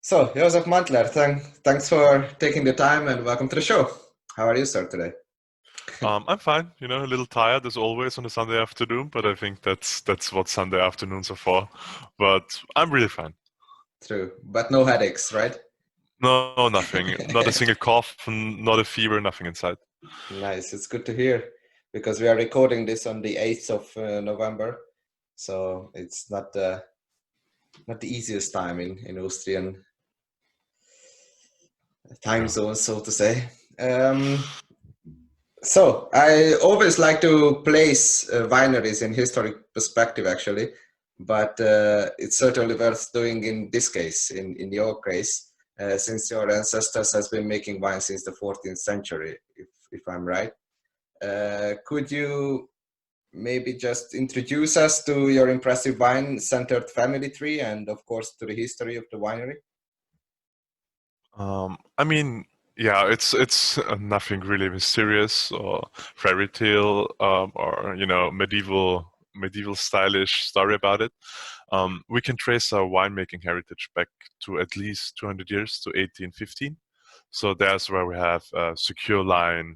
So, Josef Mantler, thanks for taking the time and welcome to the show. How are you, sir, today? I'm fine, a little tired as always on a Sunday afternoon, but I think that's what Sunday afternoons are for. But I'm really fine. True, but no headaches, right? No, nothing. Not a single cough, not a fever, nothing inside. Nice, it's good to hear because we are recording this on the 8th of November, so it's not the easiest time in Austrian time Yeah. zone, so to say. So I always like to place wineries in historic perspective, actually, but it's certainly worth doing in this case, in your case, since your ancestors has been making wine since the 14th century, if I'm right. Could you maybe just introduce us to your impressive wine-centered family tree and, of course, to the history of the winery? I mean, yeah, it's nothing really mysterious or fairy tale or medieval stylish story about it. We can trace our winemaking heritage back to at least 200 years to 1815. So that's where we have a secure line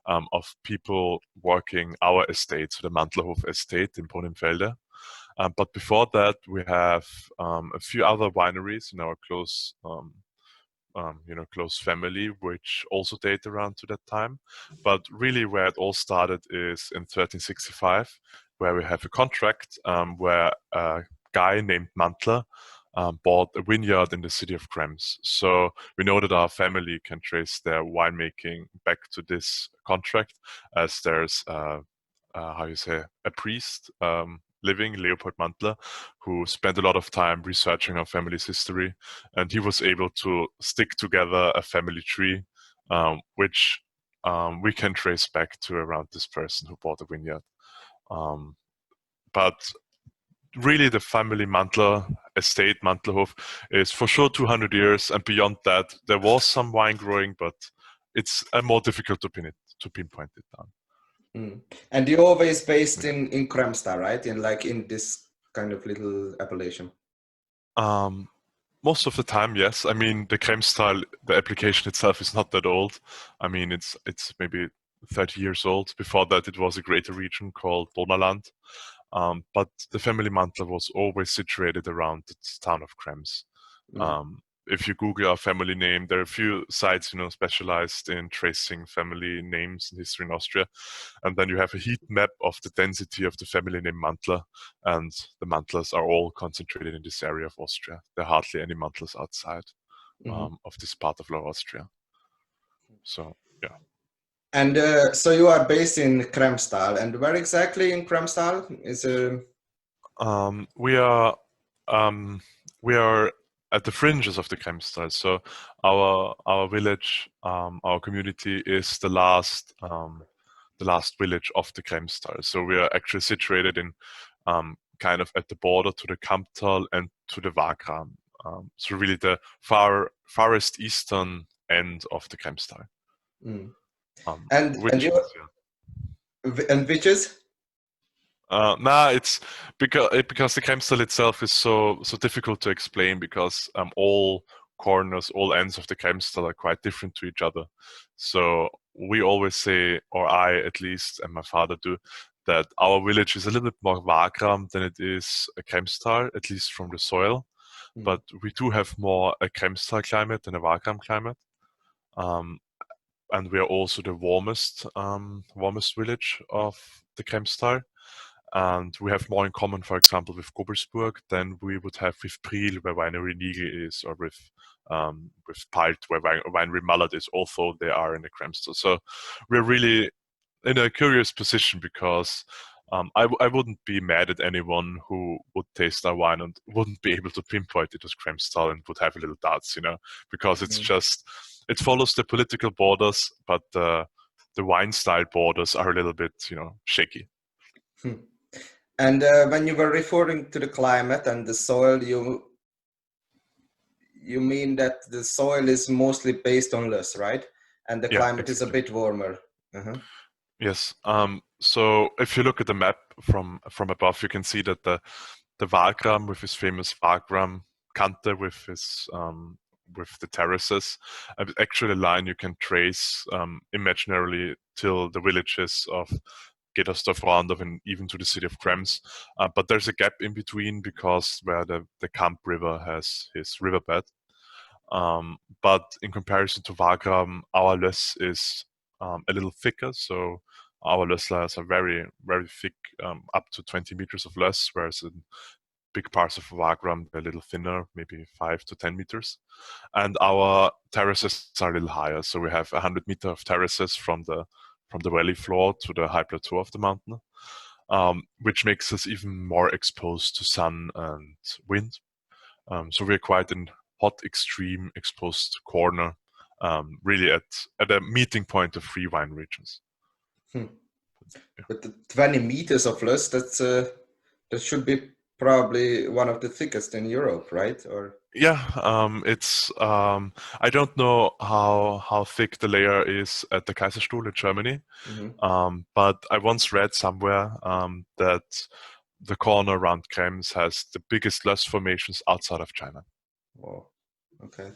of people working our estate, so the Mantlerhof estate in Brunnenfelde. But before that, we have a few other wineries in our close family, which also date around to that time. But really, where it all started is in 1365, where we have a contract where a guy named Mantler bought a vineyard in the city of Krems. So we know that our family can trace their winemaking back to this contract, as there's how you say, a priest living, Leopold Mantler, who spent a lot of time researching our family's history, and he was able to stick together a family tree, which we can trace back to around this person who bought a vineyard. Um, but really, the family Mantler estate, Mantlerhof, is for sure 200 years, and beyond that, there was some wine growing, but it's more difficult to pinpoint it down. Mm. And you're always based in Kremstal, right? In this kind of little appellation. Um, Most of the time, yes. I mean, the Kremstal, the application itself is not that old. I mean, it's maybe 30 years old. Before that, it was a greater region called Donauland. But the family Mantler was always situated around the town of Krems. Mm. Um, if you Google our family name, there are a few sites, specialized in tracing family names and history in Austria. And then you have a heat map of the density of the family name Mantler, and the Mantlers are all concentrated in this area of Austria. There are hardly any Mantlers outside Mhm. of this part of Lower Austria. So, yeah. And so you are based in Kremstal, and where exactly in Kremstal is Um, we are um, we are at the fringes of the Kremstal. So our village, our community is the last village of the Kremstal. So we are actually situated in kind of at the border to the Kamptal and to the Wagram. So really the farthest eastern end of the Kremstal. mm. And Which you is, yeah. and which is? Nah, it's because the Kremstal itself is so difficult to explain because all corners, all ends of the Kremstal are quite different to each other. So we always say, or I at least, and my father do, that our village is a little bit more Wagram than it is a Kremstal, at least from the soil. Mm. But we do have more a Kremstal climate than a Wagram climate. Um, and we are also the warmest village of the Kremstal. And we have more in common, for example, with Gobelsburg than we would have with Priel, where winery Nigel is, or with Palt, where winery Mallard is, although they are in the Kremstal. So we're really in a curious position because I wouldn't be mad at anyone who would taste our wine and wouldn't be able to pinpoint it as Kremstal and would have a little doubts, because Mm. it follows the political borders, but the wine style borders are a little bit, shaky. Hmm. And when you were referring to the climate and the soil, you mean that the soil is mostly based on loess, right? And the Yeah, climate is a exactly. bit warmer. Uh-huh. Yes. So if you look at the map from above, you can see that the Wagram with his famous Wagram Kante with the terraces. Actually, a line you can trace imaginarily till the villages of Getterstoff, and even to the city of Krems. But there's a gap in between because where the Kamp River has his riverbed. But in comparison to Wagram, our loess is a little thicker. So our loess layers are very, very thick, up to 20 meters of loess, whereas in big parts of Wagram they're a little thinner, maybe 5 to 10 meters. And our terraces are a little higher. So we have 100 meters of terraces from the valley floor to the high plateau of the mountain, which makes us even more exposed to sun and wind. So we're quite in hot, extreme, exposed corner, really at a meeting point of 3 wine regions. But the 20 meters of loess, that should be probably one of the thickest in Europe, right? Or yeah, it's I don't know how thick the layer is at the Kaiserstuhl in Germany, but I once read somewhere that the corner around Krems has the biggest loess formations outside of China. Wow. Okay.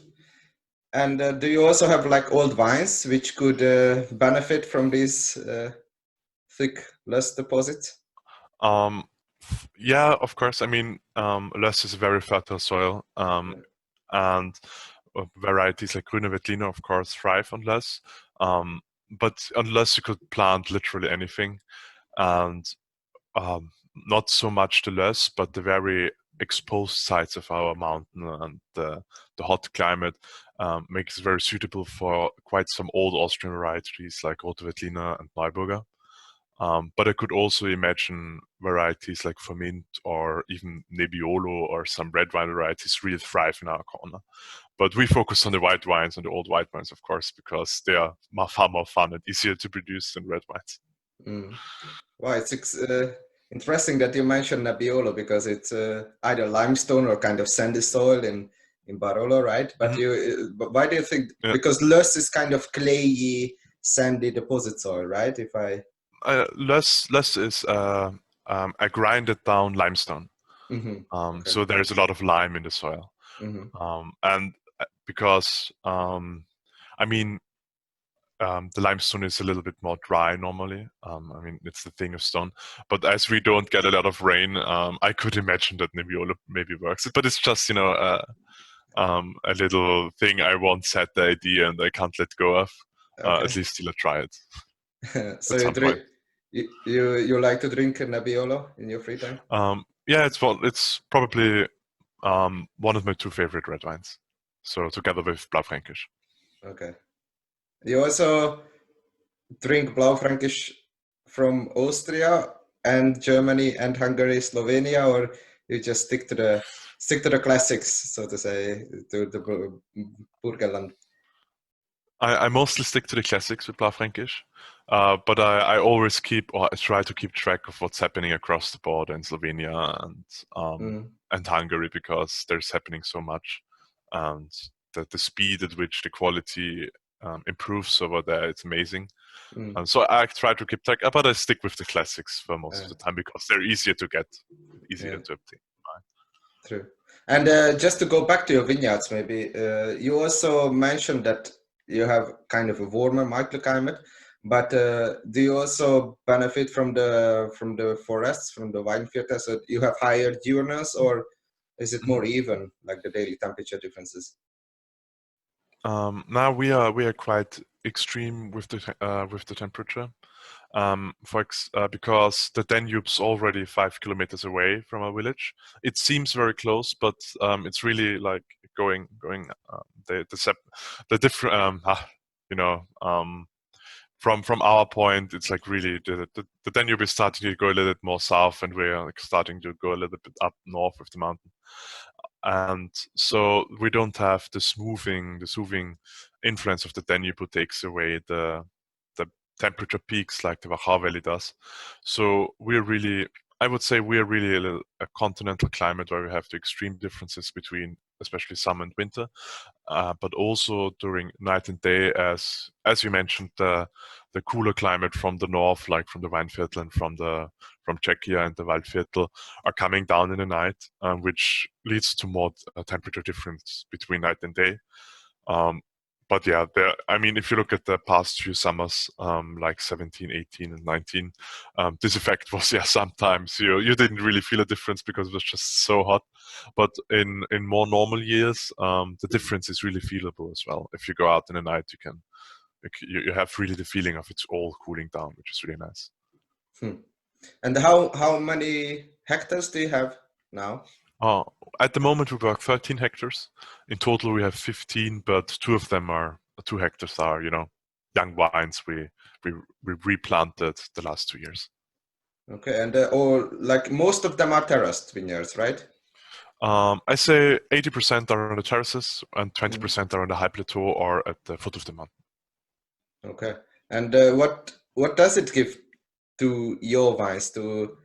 And do you also have like old vines which could benefit from these thick loess deposits? Yeah, of course. I mean, loess is a very fertile soil, and varieties like Grüner Veltliner, of course, thrive on loess. But unless you could plant literally anything, and not so much the loess, but the very exposed sides of our mountain and the hot climate makes it very suitable for quite some old Austrian varieties like Roter Veltliner and Neuburger. But I could also imagine varieties like Vermint or even Nebbiolo or some red wine varieties really thrive in our corner. But we focus on the white wines and the old white wines, of course, because they are far more fun and easier to produce than red wines. Wow, it's interesting that you mentioned Nebbiolo because it's either limestone or kind of sandy soil in Barolo, right? But but why do you think? Yeah. Because loess is kind of clayey, sandy deposit soil, right? Loess is a grinded down limestone. Okay. So there's a lot of lime in the soil, and because I mean. The limestone is a little bit more dry normally. I mean, it's the thing of stone. But as we don't get a lot of rain, I could imagine that Nebbiolo maybe works. But it's just, a little thing I once had the idea and I can't let go of, at least till I try it. So you like to drink Nebbiolo in your free time? Yeah, it's probably one of my 2 favorite red wines. So together with Blaufränkisch. Okay. You also drink Blaufränkisch from Austria and Germany and Hungary, Slovenia, or you just stick to the classics, so to say, to the Burgenland? I mostly stick to the classics with Blaufränkisch, but I always I try to keep track of what's happening across the border in Slovenia and Hungary, because there's happening so much, and the speed at which the quality improves over there, it's amazing. So I try to keep track, but I stick with the classics for most of the time because they're easier to get, easier to obtain. True. And just to go back to your vineyards, maybe you also mentioned that you have kind of a warmer microclimate, but do you also benefit from the forests, from the wine filters? So you have higher diurnals, or is it more even, like the daily temperature differences? Now we are quite extreme with the temperature, because the Danube's already 5 kilometers away from our village. It seems very close, but it's really like going the different from our point, it's like really the Danube is starting to go a little bit more south, and we're like starting to go a little bit up north of the mountain. And so we don't have the smoothing influence of the Danube who takes away the temperature peaks like the Wachau Valley does. So I would say we're really a continental climate where we have the extreme differences between especially summer and winter, but also during night and day, as you mentioned, the the cooler climate from the north, like from the Weinviertel and from Czechia and the Waldviertel, are coming down in the night, which leads to more temperature difference between night and day. But yeah, I mean, if you look at the past few summers, like 17, 18, and 19, this effect was, yeah, sometimes you didn't really feel a difference because it was just so hot. But in more normal years, the difference is really feelable as well. If you go out in the night, you have really the feeling of it's all cooling down, which is really nice. And how many hectares do you have now? At the moment, we work 13 hectares. In total, we have 15, but 2 hectares are, young vines we replanted the last 2 years. Okay, and or like most of them are terraced vineyards, right? I say 80% are on the terraces and 20% are on the high plateau or at the foot of the mountain. Okay, and what does it give to your vines to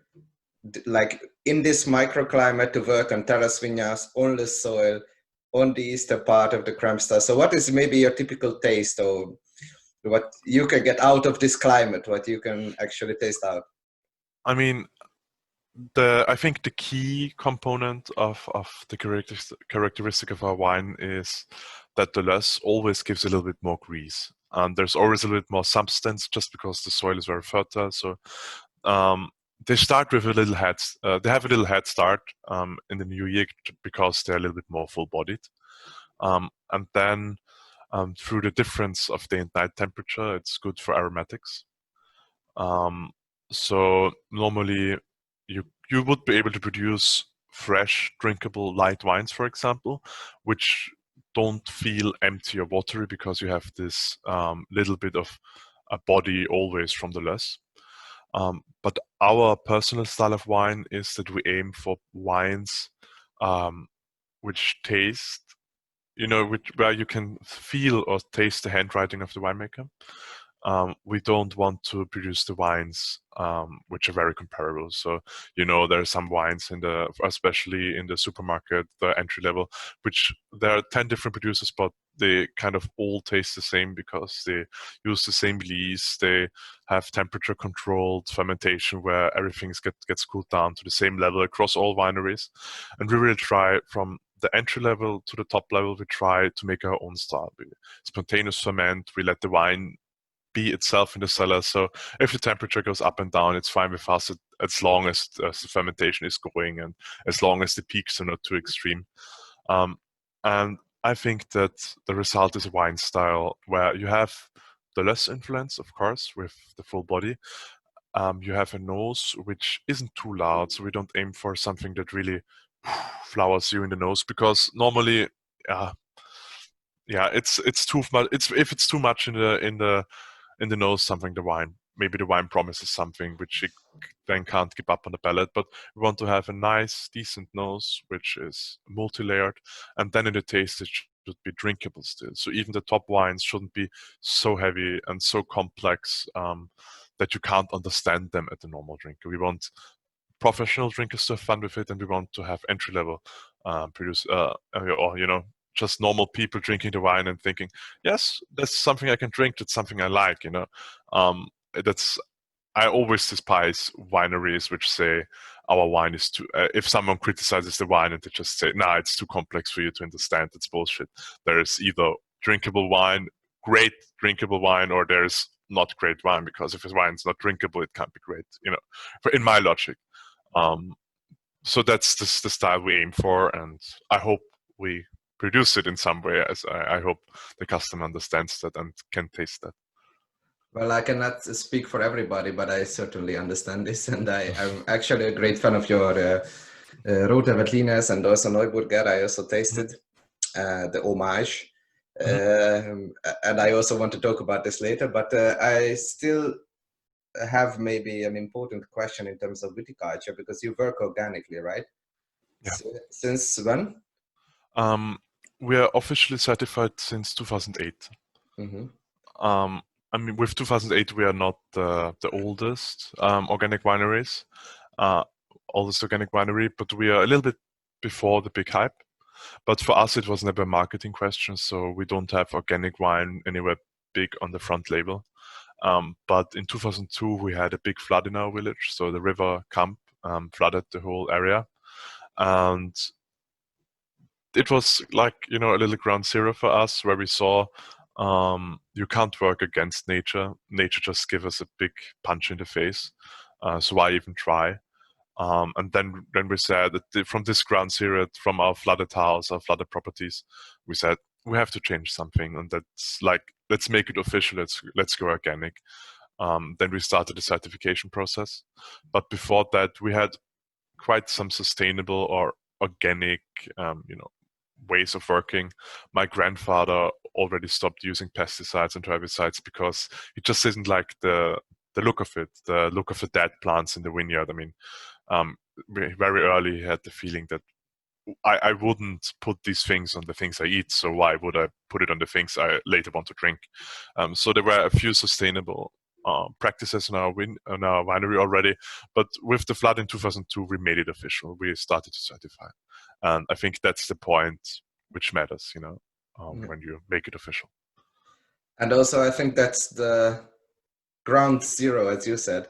like in this microclimate to work on terrace vineyards on the soil on the eastern part of the Kremstal? So what is maybe your typical taste or what you can get out of this climate, what you can actually taste out? I mean, I think the key component of the characteristic of our wine is that the loess always gives a little bit more grease. There's always a little bit more substance just because the soil is very fertile. So they start with a little head. They have a little head start in the new year because they're a little bit more full-bodied. And then through the difference of day and night temperature, it's good for aromatics. So normally you would be able to produce fresh, drinkable light wines, for example, which don't feel empty or watery because you have this little bit of a body always from the loess. But our personal style of wine is that we aim for wines which taste, where you can feel or taste the handwriting of the winemaker. We don't want to produce the wines which are very comparable. So, there are some wines especially in the supermarket, the entry level, which there are 10 different producers, but they kind of all taste the same because they use the same lees. They have temperature controlled fermentation where everything gets cooled down to the same level across all wineries. And we really try from the entry level to the top level, we try to make our own style. We spontaneous ferment, we let the wine be itself in the cellar. So if the temperature goes up and down, it's fine with us as long as the fermentation is going and as long as the peaks are not too extreme. And I think that the result is a wine style where you have the loess influence, of course, with the full body. You have a nose which isn't too loud, so we don't aim for something that really flowers you in the nose because normally, it's too much. If it's too much in the nose, maybe the wine promises something which it then can't keep up on the palate. But we want to have a nice, decent nose which is multi-layered, and then in the taste it should be drinkable still. So even the top wines shouldn't be so heavy and so complex that you can't understand them at the normal drinker. We want professional drinkers to have fun with it, and we want to have entry level just normal people drinking the wine and thinking, yes, that's something I can drink. That's something I like. I always despise wineries which say our wine is too. If someone criticizes the wine and they just say, "Nah, it's too complex for you to understand," it's bullshit. There is either drinkable wine, great drinkable wine, or there's not great wine, because if a wine's not drinkable, it can't be great. In my logic. So that's the style we aim for, and I hope we produce it in some way, as I hope the customer understands that and can taste that. Well, I cannot speak for everybody, but I certainly understand this, and I'm actually a great fan of your Roter Veltliners and also Neuburger. I also tasted the homage, and I also want to talk about this later, but I still have maybe an important question in terms of viticulture, because you work organically, right? Yeah. Since when? We are officially certified since 2008. With 2008, we are not the oldest organic wineries, oldest organic winery, but we are a little bit before the big hype. But for us, it was never a marketing question, so we don't have organic wine anywhere big on the front label. But in 2002, we had a big flood in our village. So the river Kamp flooded the whole area. And it was like, a little ground zero for us, where we saw you can't work against nature. Nature just gives us a big punch in the face. So why even try? And then we said that from this ground zero, from our flooded house, our flooded properties, we said we have to change something, and that's like, let's make it official. Let's go organic. Then we started the certification process. But before that, we had quite some sustainable or organic, ways of working. My grandfather already stopped using pesticides and herbicides because he just didn't like the look of it, the look of the dead plants in the vineyard. I mean, very early he had the feeling that I wouldn't put these things on the things I eat, so why would I put it on the things I later want to drink? So there were a few sustainable practices in our winery already, but with the flood in 2002, we made it official. We started to certify, and I think that's the point which matters, when you make it official. And also, I think that's the ground zero, as you said,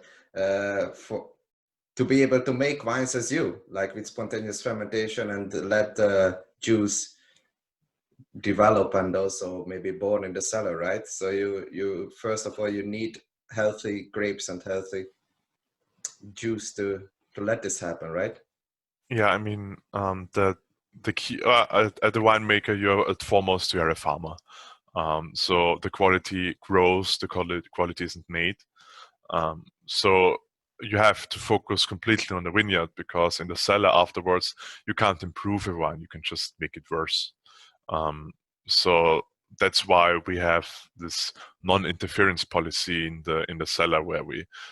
to be able to make wines as you, like with spontaneous fermentation, and let the juice develop and also maybe born in the cellar, right? So you first of all, you need healthy grapes and healthy juice to let this happen, right? Yeah, I mean, the key at the winemaker, you're at foremost, you're a farmer. So the quality grows, the quality isn't made. So you have to focus completely on the vineyard, because in the cellar afterwards, you can't improve a wine, you can just make it worse. So that's why we have this non-interference policy in the cellar, where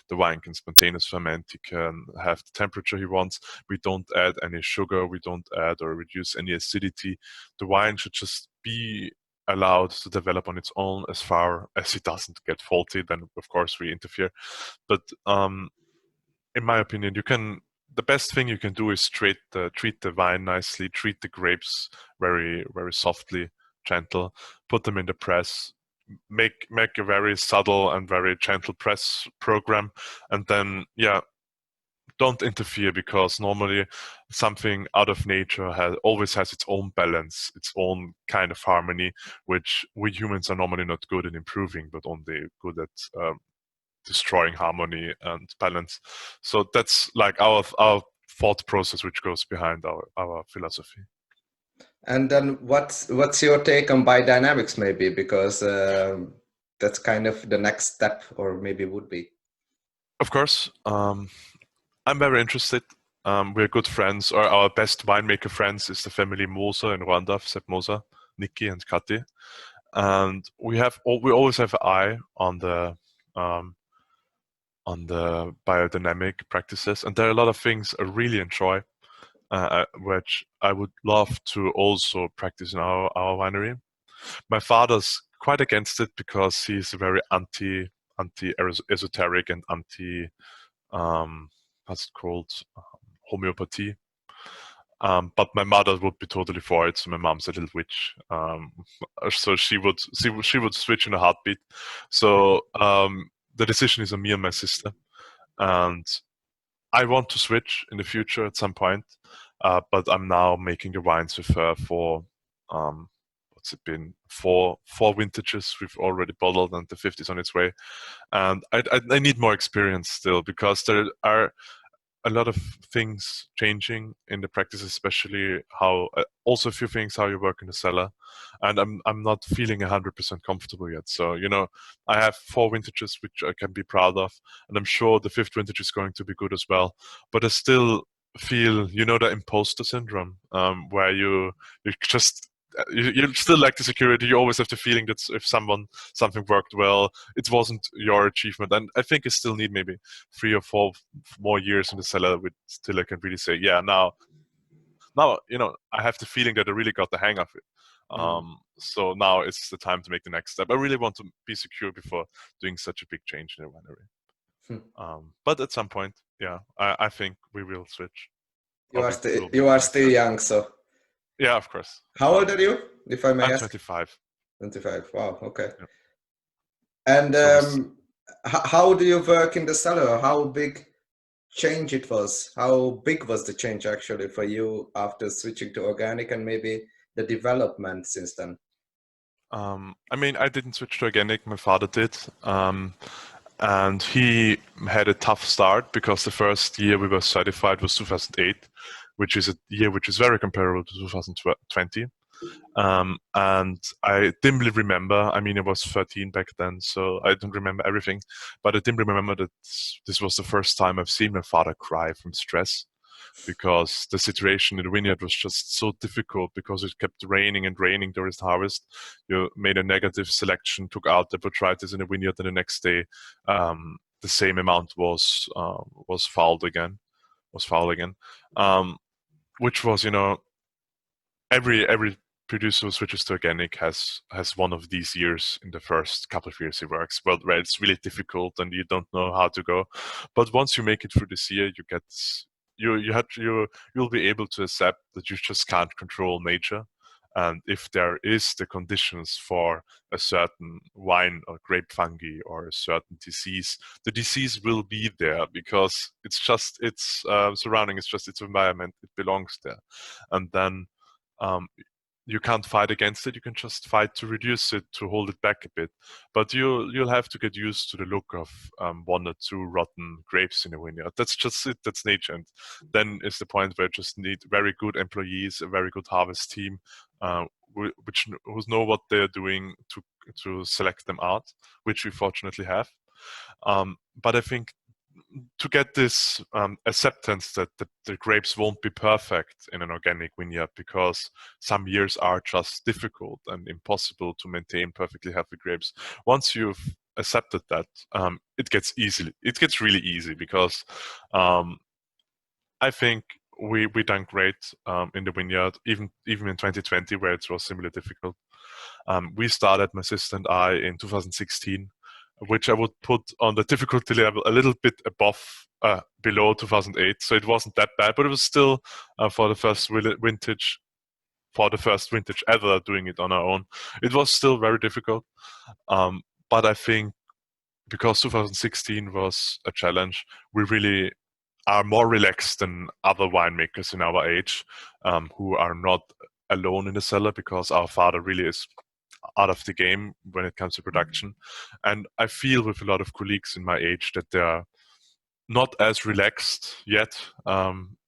the wine can spontaneous ferment, he can have the temperature he wants. We don't add any sugar, we don't add or reduce any acidity. The wine should just be allowed to develop on its own. As far as it doesn't get faulty, then of course we interfere. But in my opinion, the best thing you can do is treat the vine nicely, treat the grapes very, very softly, gentle, put them in the press, make a very subtle and very gentle press program, and then don't interfere, because normally something out of nature always has its own balance, its own kind of harmony, which we humans are normally not good at improving, but only good at destroying harmony and balance. So that's like our thought process, which goes behind our philosophy. And then what's your take on biodynamics, maybe, because that's kind of the next step, or maybe would be. Of course, I'm very interested. We're good friends, or our best winemaker friends is the family Moser in Rwanda, Sepp Moser, Nikki and Kati, and we always have an eye on the biodynamic practices, and there are a lot of things I really enjoy, which I would love to also practice in our winery. My father's quite against it, because he's very anti esoteric and anti what's it called, homeopathy. But my mother would be totally for it. So my mom's a little witch, so she would switch in a heartbeat. So the decision is on me and my sister, and I want to switch in the future at some point. But I'm now making the wines with her for what's it been, four vintages we've already bottled, and the fifth is on its way. And I need more experience still, because there are a lot of things changing in the practice, especially how also a few things how you work in the cellar, and I'm not feeling 100% comfortable yet. So I have 4 vintages which I can be proud of, and I'm sure the 5th vintage is going to be good as well. But I still feel the imposter syndrome, where you just you still like the security. You always have the feeling that if something worked well, it wasn't your achievement. And I think I still need maybe 3 or 4 more years in the cellar till I can really say, now I have the feeling that I really got the hang of it. So now it's the time to make the next step. I really want to be secure before doing such a big change in the winery. But at some point, I think we will switch. You are still young, so. Yeah, of course. How old are you, if I may I'm ask? 25. 25. Wow. Okay. Yeah. And how do you work in the cellar? How big change it was? How big was the change actually for you after switching to organic, and maybe the development since then? I mean, I didn't switch to organic. My father did. And he had a tough start because the first year we were certified was 2008, which is a year which is very comparable to 2020. And I dimly remember, I mean, I was 13 back then, so I don't remember everything, but I dimly remember that this was the first time I've seen my father cry from stress, because the situation in the vineyard was just so difficult because it kept raining and raining during the harvest. You made a negative selection, took out the botrytis in the vineyard, and the next day the same amount was fouled again, was foul again, which was, every producer who switches to organic has one of these years in the first couple of years he works, well, where it's really difficult and you don't know how to go. But once you make it through this year, you'll be able to accept that you just can't control nature. And if there is the conditions for a certain wine or grape fungi or a certain disease, the disease will be there because it's surrounding, it's just its environment, it belongs there. And then um, you can't fight against it. You can just fight to reduce it, to hold it back a bit. But you'll have to get used to the look of one or two rotten grapes in a vineyard. That's just it. That's nature. And then is the point where you just need very good employees, a very good harvest team, who know what they're doing to select them out, which we fortunately have. But I think to get this acceptance that the grapes won't be perfect in an organic vineyard, because some years are just difficult and impossible to maintain perfectly healthy grapes. Once you've accepted that, it gets really easy, because I think we done great in the vineyard, even in 2020, where it was similarly difficult. We started, my sister and I, in 2016, which I would put on the difficulty level a little bit below 2008. So it wasn't that bad, but it was still for the first vintage, ever doing it on our own. It was still very difficult. But I think because 2016 was a challenge, we really are more relaxed than other winemakers in our age, who are not alone in the cellar, because our father really is out of the game when it comes to production. And I feel with a lot of colleagues in my age that they're not as relaxed yet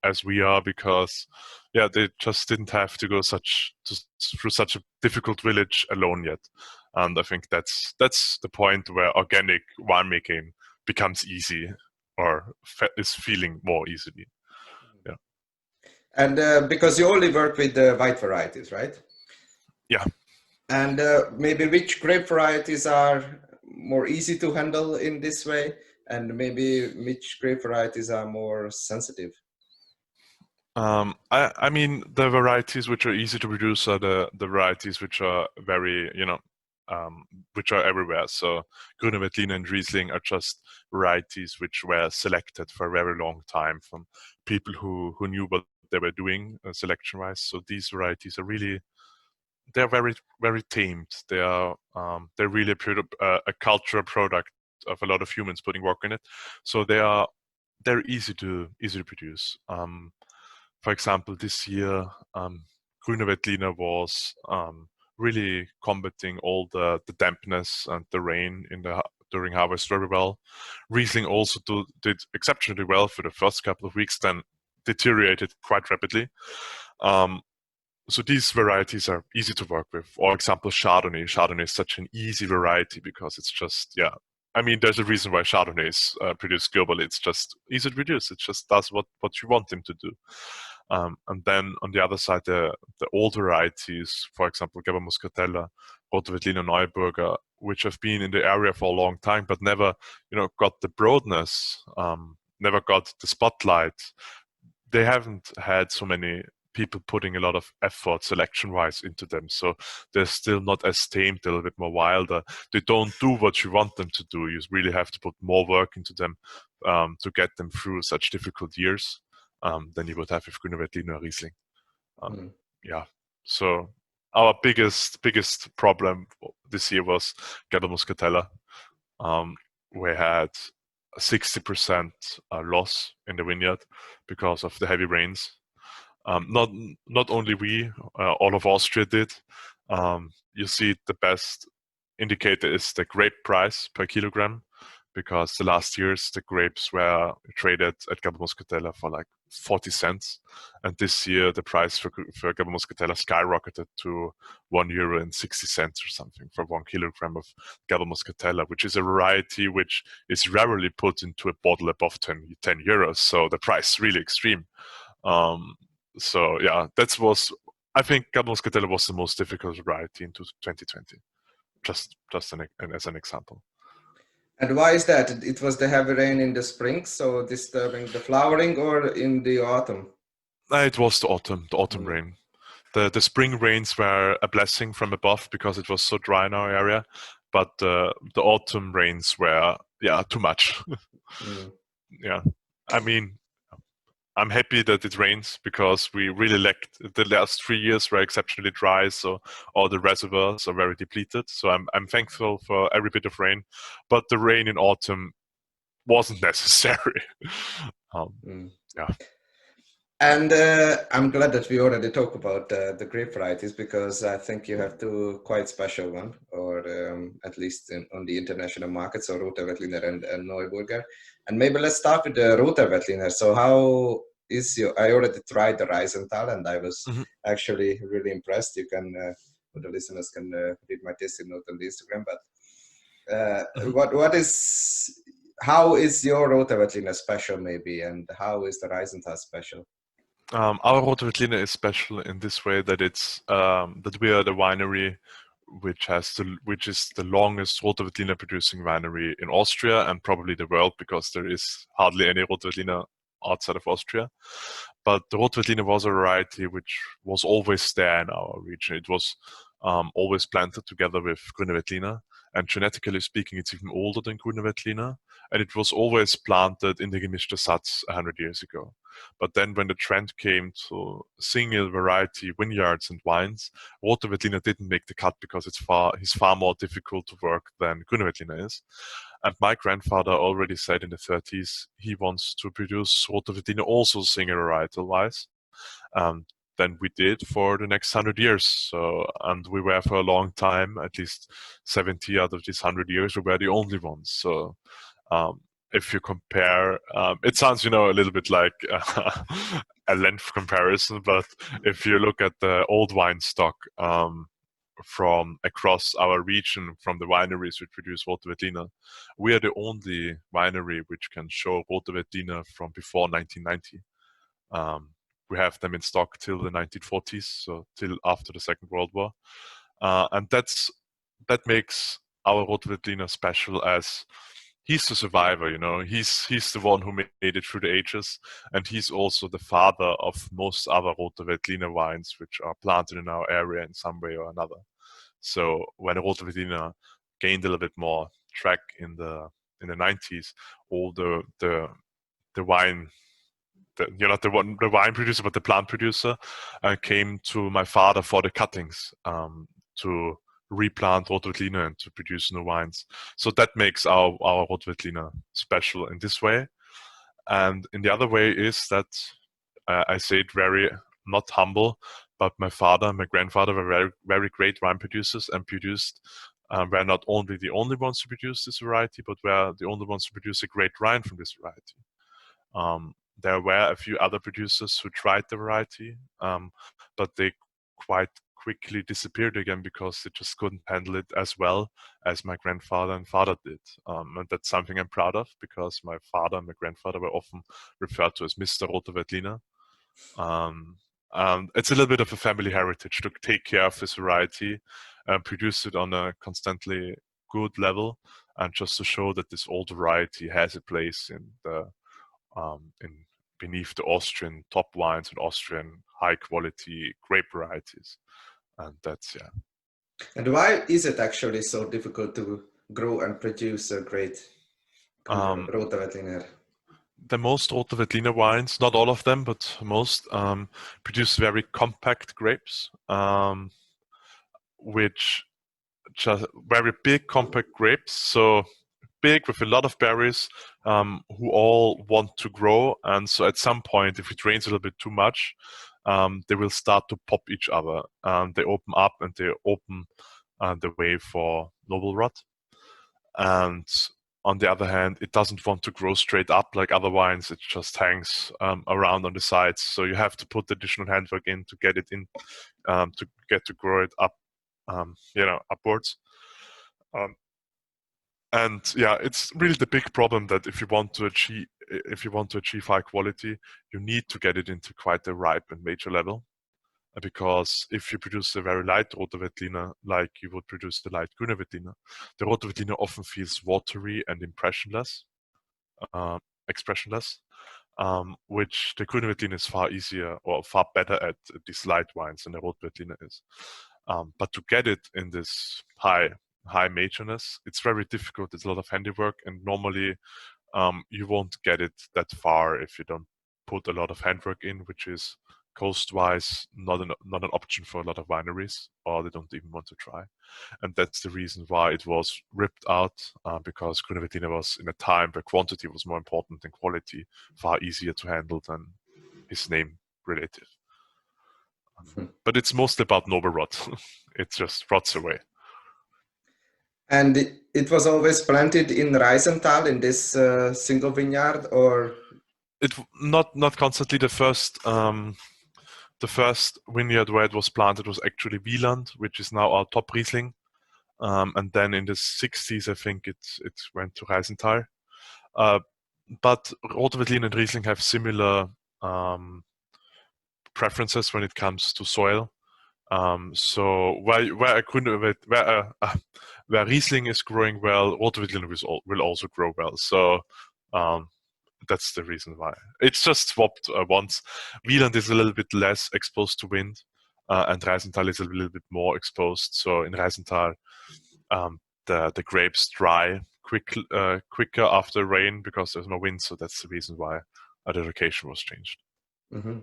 as we are, because they just didn't have to go through such a difficult village alone yet. And I think that's the point where organic winemaking becomes easy, or is feeling more easily. Yeah. And because you only work with the white varieties, right? Yeah. And maybe which grape varieties are more easy to handle in this way, and maybe which grape varieties are more sensitive? I mean, the varieties which are easy to produce are the varieties which are very, which are everywhere. So Grüner Veltliner and Riesling are just varieties which were selected for a very long time from people who knew what they were doing selection-wise. So these varieties are really, they're very, very tamed. They're really a cultural product of a lot of humans putting work in it. So they're easy to produce. For example, this year, Grüner Veltliner was really combating all the dampness and the rain during harvest very well. Riesling also did exceptionally well for the first couple of weeks, then deteriorated quite rapidly. So these varieties are easy to work with. For example, Chardonnay. Chardonnay is such an easy variety because it's just, I mean, there's a reason why Chardonnay is produced globally. It's just easy to produce. It just does what you want them to do. And then on the other side, the old varieties, for example, Gabber Muscatella, Roter Veltliner, Neuburger, which have been in the area for a long time, but never, got the broadness, never got the spotlight. They haven't had so many people putting a lot of effort selection-wise into them, so they're still not as tamed, a little bit more wilder. They don't do what you want them to do. You really have to put more work into them to get them through such difficult years than you would have with Grüner Veltliner or Riesling. Yeah, so our biggest problem this year was Gabber Muscatella. we had 60% loss in the vineyard because of the heavy rains. Not only we, all of Austria did. You see, the best indicator is the grape price per kilogram, because the last years the grapes were traded at Gabba Muscatella for like 40 cents, and this year the price for Gabba Muscatella skyrocketed to €1.60 or something for 1 kilogram of Gabba Muscatella, which is a variety which is rarely put into a bottle above 10 euros. So the price is really extreme. So yeah, I think Gabba Muscatella was the most difficult variety into 2020. Just as an example. And why is that? It was the heavy rain in the spring, so disturbing the flowering, or in the autumn? It was the autumn rain. The spring rains were a blessing from above because it was so dry in our area, but the autumn rains were too much. Yeah, I mean, I'm happy that it rains because we really lacked. The last 3 years were exceptionally dry, so all the reservoirs are very depleted. So I'm thankful for every bit of rain, but the rain in autumn wasn't necessary. Yeah. And I'm glad that we already talked about the grape varieties, because I think you have two quite special one, or at least on the international market, so Roter Veltliner and Neuburger. And maybe let's start with the Roter Veltliner. So how is I already tried the Reisenthal, and I was actually really impressed. You can, the listeners can read my tasting note on the Instagram. But how is your Roter Veltliner special, maybe, and how is the Reisenthal special? Our Roter Veltliner is special in this way that it's that we are the winery which is the longest Roter Veltliner producing winery in Austria and probably the world, because there is hardly any Roter Veltliner outside of Austria. But the Roter Veltliner was a variety which was always there in our region. It was always planted together with Grüner Veltliner, and genetically speaking, it's even older than Grüner Veltliner. And it was always planted in the gemischte Satz 100 years ago. But then when the trend came to single variety vineyards and wines, Roter Veltliner didn't make the cut because he's far more difficult to work than Grüner Veltliner is. And my grandfather already said in the 30s he wants to produce Roter Veltliner also single varietal wise. Then we did for the next 100 years. So, and we were for a long time, at least 70 out of these 100 years, we were the only ones. So if you compare, it sounds, a little bit like a length comparison, but if you look at the old wine stock from across our region, from the wineries which produce Roter Veltliner, we are the only winery which can show Roter Veltliner from before 1990. We have them in stock till the 1940s, so till after the Second World War. And that makes our Roter Veltliner special, as he's the survivor, He's the one who made it through the ages, and he's also the father of most other Roter Veltliner wines which are planted in our area in some way or another. So when Roter Veltliner gained a little bit more track in the 90s, all the wine, the wine producer, but the plant producer came to my father for the cuttings to replant Roter Veltliner and to produce new wines. So that makes our Roter Veltliner special in this way. And in the other way is that I say it very not humble, but my father and my grandfather were very, very great wine producers and produced. Were not only the only ones to produce this variety, but were the only ones to produce a great wine from this variety. There were a few other producers who tried the variety, but they quite quickly disappeared again because they just couldn't handle it as well as my grandfather and father did. And that's something I'm proud of, because my father and my grandfather were often referred to as Mr. Roter Veltliner. It's a little bit of a family heritage to take care of this variety and produce it on a constantly good level, and just to show that this old variety has a place in beneath the Austrian top wines and Austrian high quality grape varieties. And that's And why is it actually so difficult to grow and produce a great Roter Veltliner? The most Roter Veltliner wines, not all of them, but most, produce very compact grapes, which just very big compact grapes. So big with a lot of berries who all want to grow. And so at some point, if it rains a little bit too much, they will start to pop each other. They open up and they open the way for noble rot. And on the other hand, it doesn't want to grow straight up like other wines. It just hangs around on the sides. So you have to put additional handwork in to get it in, to get to grow it up, upwards. And yeah, it's really the big problem that if you want to achieve high quality, you need to get it into quite a ripe and major level. Because if you produce a very light Roter Veltliner, like you would produce the light Grüner Veltliner, the Roter Veltliner often feels watery and expressionless, which the Grüner Veltliner is far easier or far better at these light wines than the Roter Veltliner is. But to get it in this high majorness, it's very difficult. It's a lot of handiwork, and normally you won't get it that far if you don't put a lot of handwork in, which is cost-wise not an option for a lot of wineries, or they don't even want to try. And that's the reason why it was ripped out, because Grüner Veltliner was in a time where quantity was more important than quality, far easier to handle than his name relative. But it's mostly about noble rot. It just rots away. And it was always planted in Reisenthal in this single vineyard, or it not constantly. The first vineyard where it was planted was actually Wieland, which is now our top Riesling. And then in the 60s, I think it went to Reisenthal. But Roter Veltliner and Riesling have similar preferences when it comes to soil. So where Riesling is growing well, Roter Veltliner will also grow well. So that's the reason why. It's just swapped once. Wieland is a little bit less exposed to wind, and Reisenthal is a little bit more exposed. So in Reisenthal, the grapes dry quicker after rain because there's no wind. So that's the reason why the location was changed. Mm-hmm.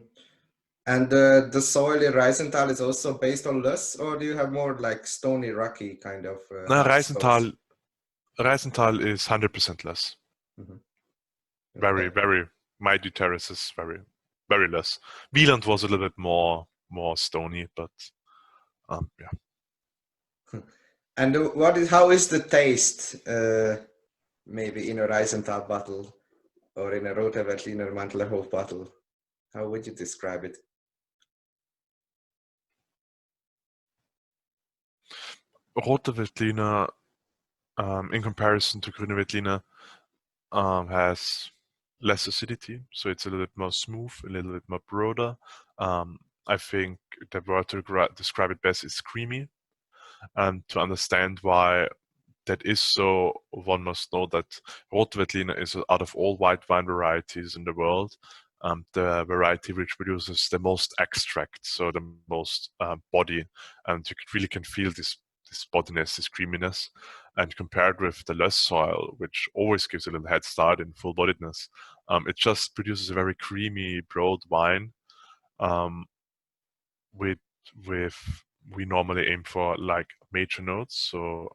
And the soil in Reisenthal is also based on loess, or do you have more like stony, rocky kind of? No, Reisenthal is 100% loess. Mm-hmm. Very, very mighty terraces, very, very loess. Wieland was a little bit more stony, but yeah. And how is the taste? Maybe in a Reisenthal bottle or in a Roter Veltliner Mantlerhof bottle. How would you describe it? Roter Veltliner, in comparison to Grüner Veltliner, has less acidity, so it's a little bit more smooth, a little bit more broader. I think the word to describe it best is creamy. And to understand why that is so, one must know that Roter Veltliner is, out of all white wine varieties in the world, the variety which produces the most extract, so the most body, and you really can feel this bodiness, this creaminess. And compared with the loess soil, which always gives a little head start in full bodiedness, it just produces a very creamy, broad wine, with we normally aim for like major notes, so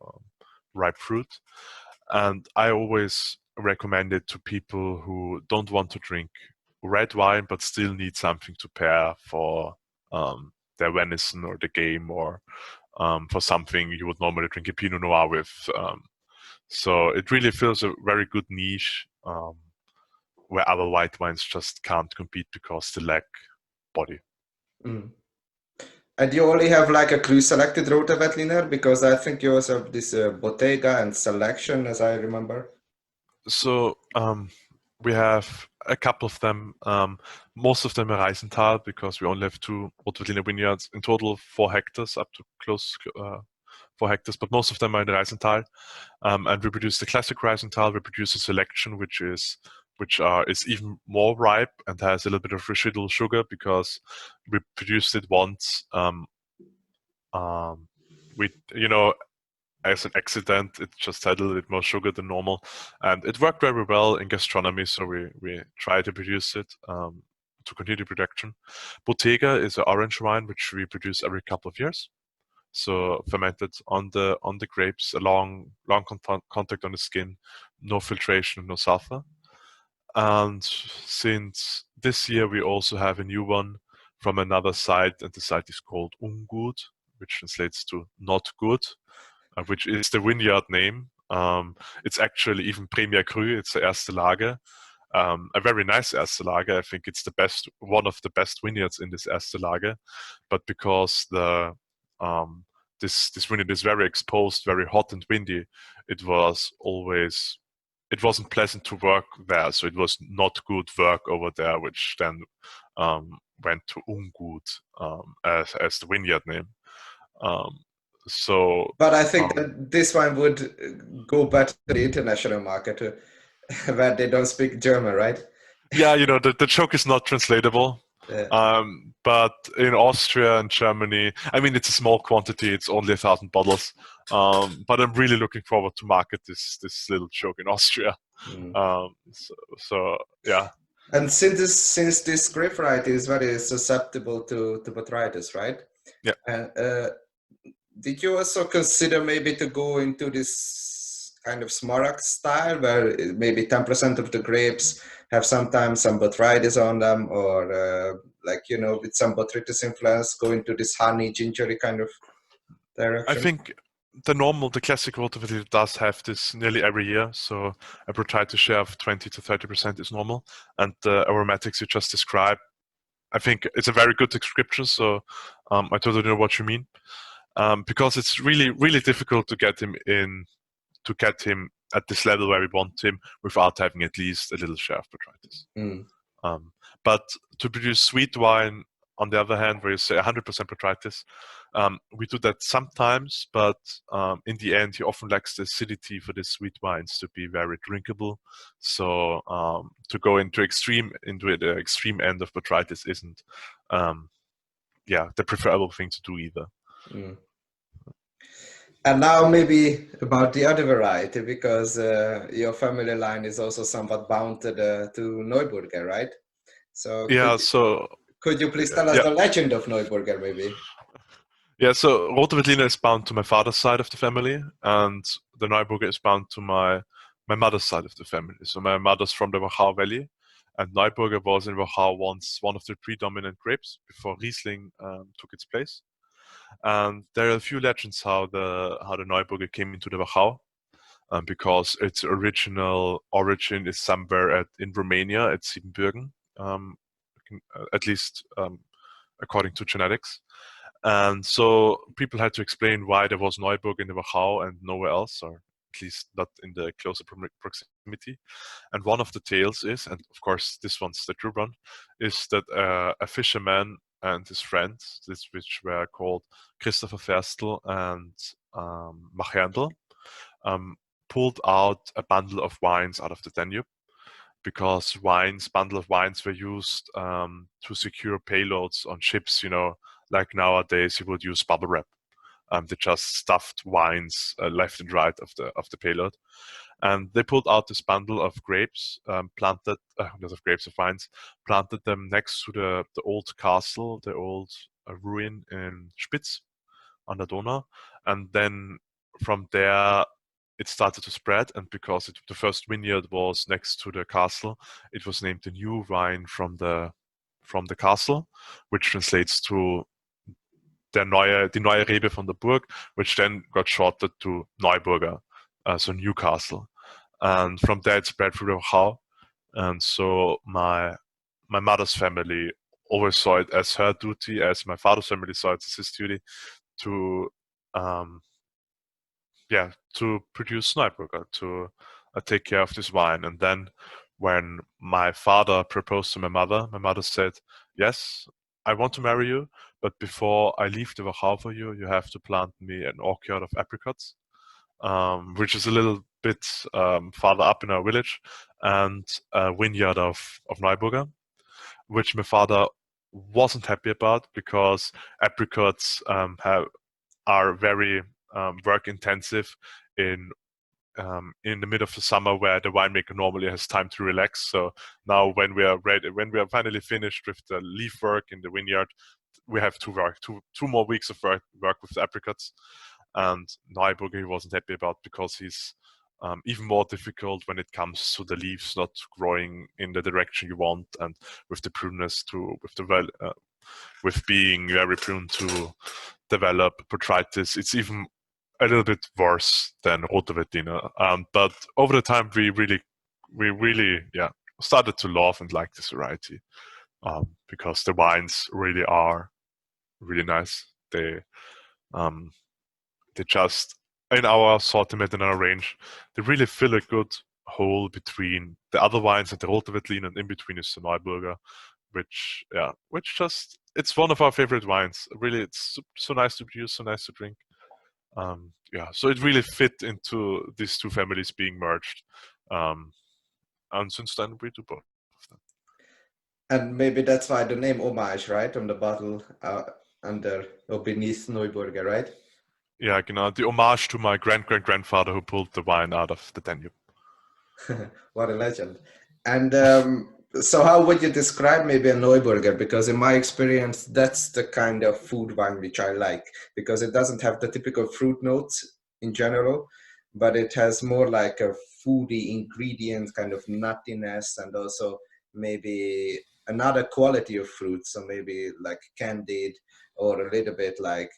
ripe fruit. And I always recommend it to people who don't want to drink red wine but still need something to pair for their venison or the game, or for something you would normally drink a Pinot Noir with. So it really fills a very good niche where other white wines just can't compete because they lack body. Mm. And you only have like a Crus-selected Roter Veltliner, because I think you also have this Bottega and Selection, as I remember. So we have a couple of them. Most of them are Reisenthal, because we only have 2 Roter Veltliner vineyards, in total 4 hectares, up to close 4 hectares, but most of them are in Reisenthal. And we produce the classic Reisenthal. We produce a Selection, which is even more ripe and has a little bit of residual sugar, because we produced it once. As an accident, it just had a little bit more sugar than normal, and it worked very well in gastronomy. So we try to produce it to continue production. Bottega is an orange wine which we produce every couple of years. So fermented on the grapes, a long contact on the skin, no filtration, no sulfur. And since this year, we also have a new one from another site, and the site is called Ungut, which translates to not good, which is the vineyard name. It's actually even Premier Cru, it's the Erste Lage. A very nice Erste Lage. I think it's one of the best vineyards in this Erste Lage. But because this vineyard is very exposed, very hot and windy, it wasn't pleasant to work there. So it was not good work over there, which then went to Ungut as the vineyard name. But I think that this one would go better to the international market where they don't speak German, right? Yeah, the joke is not translatable. Yeah. But in Austria and Germany, I mean, it's a small quantity. It's only 1,000 bottles. But I'm really looking forward to market this little joke in Austria. So yeah. And since this grape variety is very susceptible to botrytis, right? Yeah. And did you also consider maybe to go into this kind of Smorak style, where maybe 10% of the grapes have sometimes some botrytis on them, or with some botrytis influence, go into this honey gingery kind of direction? I think the classic Roter Veltliner does have this nearly every year. So a botrytis share of 20 to 30% is normal. And the aromatics you just described, I think it's a very good description. So I totally know what you mean. Because it's really, really difficult to get him at this level where we want him without having at least a little share of botrytis. But to produce sweet wine, on the other hand, where you say 100% botrytis, we do that sometimes, but in the end, he often lacks the acidity for the sweet wines to be very drinkable. So to go into the extreme end of botrytis isn't, the preferable thing to do either. And now maybe about the other variety, because your family line is also somewhat bound to Neuburger, right? So could you please tell us the legend of Neuburger, maybe? Yeah, so Roter Veltliner is bound to my father's side of the family, and the Neuburger is bound to my mother's side of the family. So my mother's from the Wachau Valley, and Neuburger was in Wachau once one of the predominant grapes before Riesling took its place. And there are a few legends how the Neuburger came into the Wachau, because its original origin is somewhere in Romania at Siebenbürgen, at least according to genetics. And so people had to explain why there was Neuburg in the Wachau and nowhere else, or at least not in the closer proximity. And one of the tales is, and of course this one's the true one, is that a fisherman and his friends, which were called Christopher Ferstel and Mach pulled out a bundle of wines out of the Danube, because bundle of wines were used to secure payloads on ships. Like nowadays, you would use bubble wrap. They just stuffed wines left and right of the payload, and they pulled out this bundle of grapes, planted of wines, planted them next to the old castle, the old ruin in Spitz on the Donau, and then from there it started to spread. And because the first vineyard was next to the castle, it was named the New Wine from the castle, which translates to die neue Rebe von der Burg, which then got shortened to Neuburger, so Newcastle. And from there it spread through the Wachau. And so my mother's family always saw it as her duty, as my father's family saw it as his duty, to produce Neuburger, to take care of this wine. And then when my father proposed to my mother said, "Yes, I want to marry you, but before I leave the Wachau for you, you have to plant me an orchard of apricots," which is a little bit farther up in our village, and a vineyard of Neuburger, which my father wasn't happy about, because apricots are very work intensive in the middle of the summer, where the winemaker normally has time to relax. So now when we are finally finished with the leaf work in the vineyard, we have two more weeks of work with the apricots. And Neuburger he wasn't happy about, because he's even more difficult when it comes to the leaves not growing in the direction you want, and with the prudeness with being very prone to develop botrytis. It's even a little bit worse than Roter Veltliner. But over the time, we really started to love and like this variety, because the wines really are really nice. They just, in our assortment, in our range, they really fill a good hole between the other wines and the Roter Veltliner, and in between is the Neuburger, which just, it's one of our favorite wines. Really, it's so nice to use, so nice to drink. So it really fit into these two families being merged. And since then, we do both of them. And maybe that's why the name homage, right, on the bottle, under or beneath Neuburger, right? Yeah, genau. The homage to my grandfather who pulled the wine out of the Danube. What a legend. And so how would you describe maybe a Neuburger? Because in my experience, that's the kind of food wine which I like, because it doesn't have the typical fruit notes in general, but it has more like a foodie ingredient, kind of nuttiness, and also maybe another quality of fruit. So maybe like candied, or a little bit like,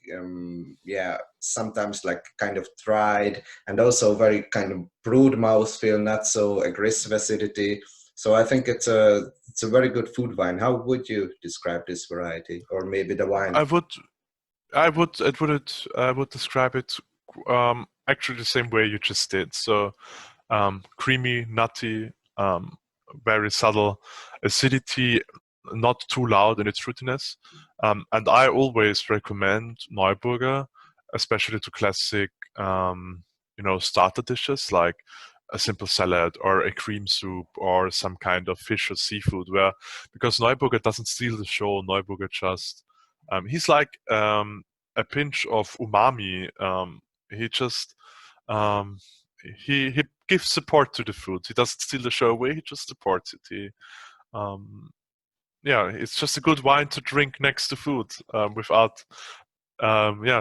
sometimes like kind of dried, and also very kind of broad mouthfeel, not so aggressive acidity. So I think it's a very good food wine. How would you describe this variety, or maybe the wine? I would describe it actually the same way you just did. So creamy, nutty, very subtle acidity, not too loud in its fruitiness. And I always recommend Neuburger, especially to classic, starter dishes like a simple salad or a cream soup or some kind of fish or seafood. Because Neuburger doesn't steal the show, Neuburger just he's like a pinch of umami. He just um, he gives support to the food. He doesn't steal the show away. He just supports it. Um, it's just a good wine to drink next to food, without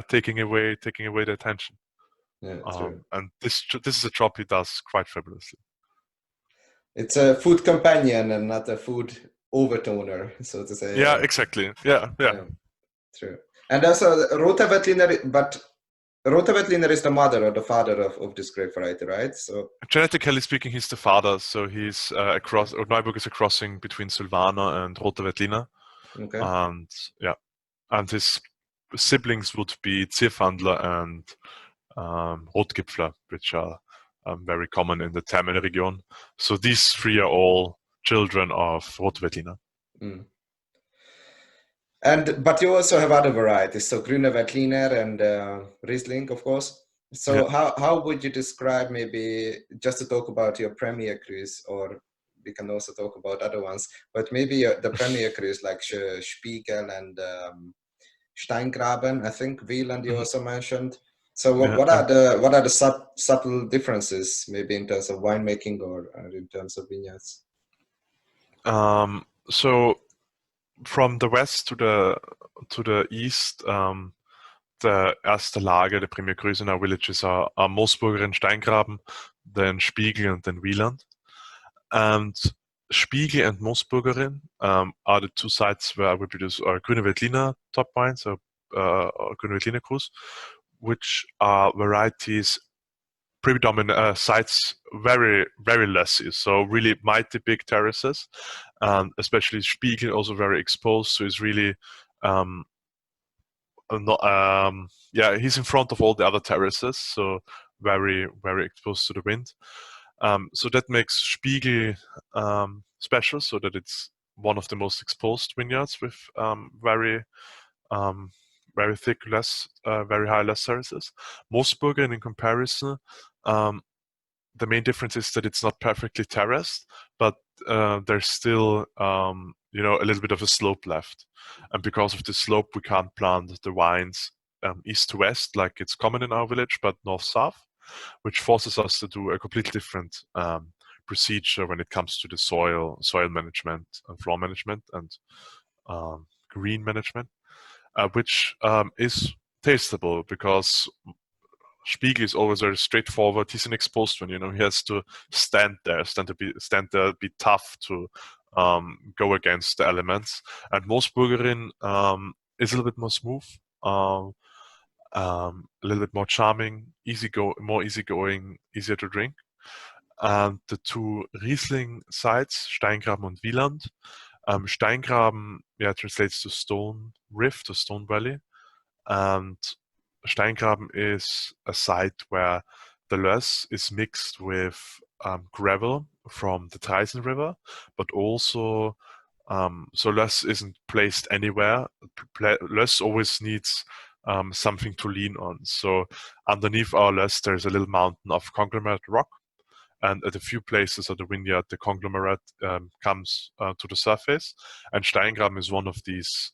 taking away the attention. Yeah, true. And this is a job he does quite fabulously. It's a food companion and not a food overtoner, so to say. Yeah, exactly. Yeah. Yeah, true. And also Roter Veltliner, but Roter Veltliner is the mother or the father of this grape variety, right? So Genetically speaking, he's the father. So he's Neuburg is a crossing between Silvaner and Roter Veltliner. okay. And and his siblings would be Zierfandler and Rotgipfler, which are very common in the Thermal region. So these three are all children of Roter Veltliner. Mm. But you also have other varieties, so Grüner Veltliner and Riesling, of course. So how would you describe, maybe just to talk about your Premier Crus, or we can also talk about other ones, but maybe the Premier Crus like Spiegel and Steingraben, I think Wieland you also mentioned. So what are the subtle differences, maybe in terms of winemaking or in terms of vineyards? So from the west to the east, the erste Lage, the Premier Crus in our villages are Moosburger and Steingraben, then Spiegel and then Wieland. And Spiegel and Moosburgerin are the two sites where we produce our Grüner Veltliner top wines, so Grüner Veltliner Crus, which are varieties predominant sites very, very loessy, so really mighty big terraces, especially Spiegel also very exposed, so it's really he's in front of all the other terraces, so very, very exposed to the wind. So that makes Spiegel special, so that it's one of the most exposed vineyards with very thick, very high loess terraces. Moosburger, in comparison, the main difference is that it's not perfectly terraced, but there's still a little bit of a slope left, and because of the slope, we can't plant the vines east to west like it's common in our village, but north south, which forces us to do a completely different procedure when it comes to the soil management and floor management and green management, which is tastable, because Spiegel is always very straightforward. He's an exposed one, he has to stand there, be tough to go against the elements. And Moosburgerin is a little bit more smooth, a little bit more charming, more easygoing, easier to drink. And the two Riesling sites, Steingraben and Wieland. Steingraben, translates to stone rift or stone valley. And Steingraben is a site where the loess is mixed with gravel from the Traisen River, but also so loess isn't placed anywhere. Loess always needs something to lean on. So underneath our loess, there's a little mountain of conglomerate rock, and at a few places of the vineyard, the conglomerate comes to the surface. And Steingraben is one of these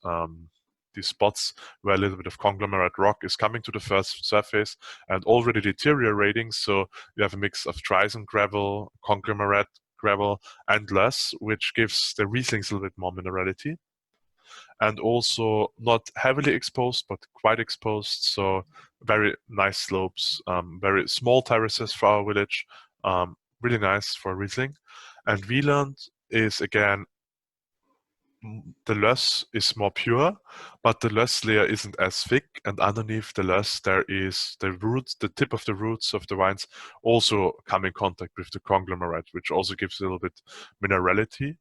spots where a little bit of conglomerate rock is coming to the first surface and already deteriorating. So you have a mix of Traisen gravel, conglomerate gravel, and loess, which gives the Rieslings a little bit more minerality. And also not heavily exposed, but quite exposed. So very nice slopes, very small terraces for our village. Really nice for Riesling. And Wieland is, again, the loess is more pure, but the loess layer isn't as thick, and underneath the loess there is the tip of the roots of the vines also come in contact with the conglomerate, which also gives a little bit minerality.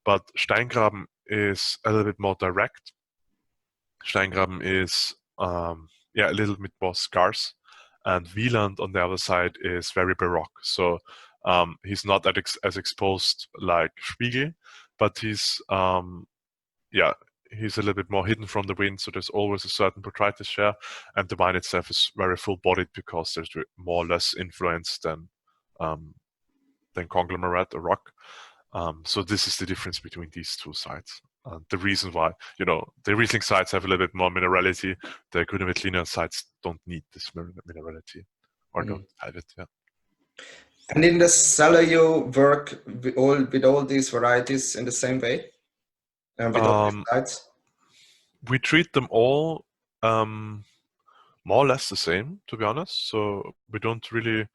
But Steingraben is a little bit more direct. Steingraben is a little bit more scarce, and Wieland on the other side is very baroque. So he's not as exposed like Spiegel, but he's a little bit more hidden from the wind. So there's always a certain botrytis share, and the wine itself is very full-bodied because there's more or less influence than conglomerate or rock. So this is the difference between these two sites. The reason why, the Riesling sites have a little bit more minerality. The Grüner Veltliner sites don't need this minerality, or don't have it. Yeah. And in the cellar, you work with all these varieties in the same way, and with all these sites. We treat them all more or less the same, to be honest. So we don't really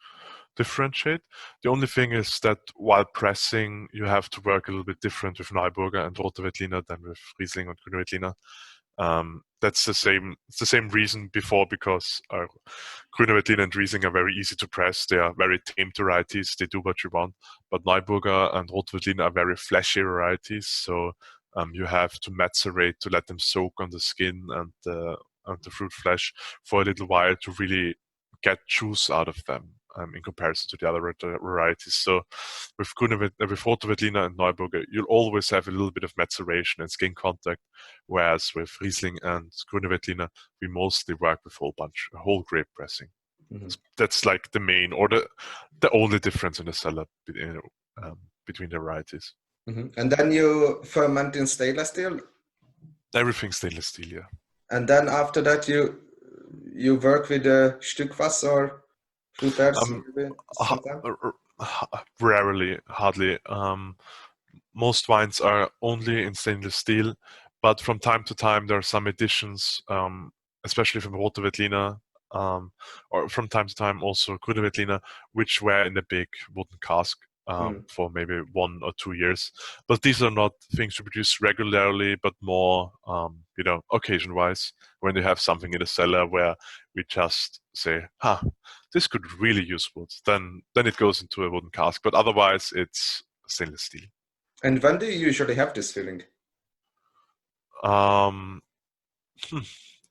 differentiate. The only thing is that while pressing, you have to work a little bit different with Neuburger and Roter Veltliner than with Riesling and Grüner Veltliner. That's the same reason before, because Grüner Veltliner and Riesling are very easy to press. They are very tame varieties. They do what you want. But Neuburger and Roter Veltliner are very fleshy varieties. So you have to macerate to let them soak on the skin and the fruit flesh for a little while to really get juice out of them. In comparison to the other varieties. So with Roter Veltliner and Neuburger, you'll always have a little bit of maceration and skin contact, whereas with Riesling and Grüner Veltliner, we mostly work with whole grape pressing. Mm-hmm. That's like the main, or the only difference in the cellar between the varieties. Mm-hmm. And then you ferment in stainless steel? Everything stainless steel, yeah. And then after that you work with a Stückfass or fruiters? Rarely, hardly. Most wines are only in stainless steel, but from time to time there are some additions, especially from Roter Veltliner, or from time to time also Grüner Veltliner, which were in a big wooden cask for maybe 1 or 2 years. But these are not things we produce regularly, but more, occasion-wise, when you have something in the cellar where we just say, this could really use wood, then it goes into a wooden cask. But otherwise, it's stainless steel. And when do you usually have this filling?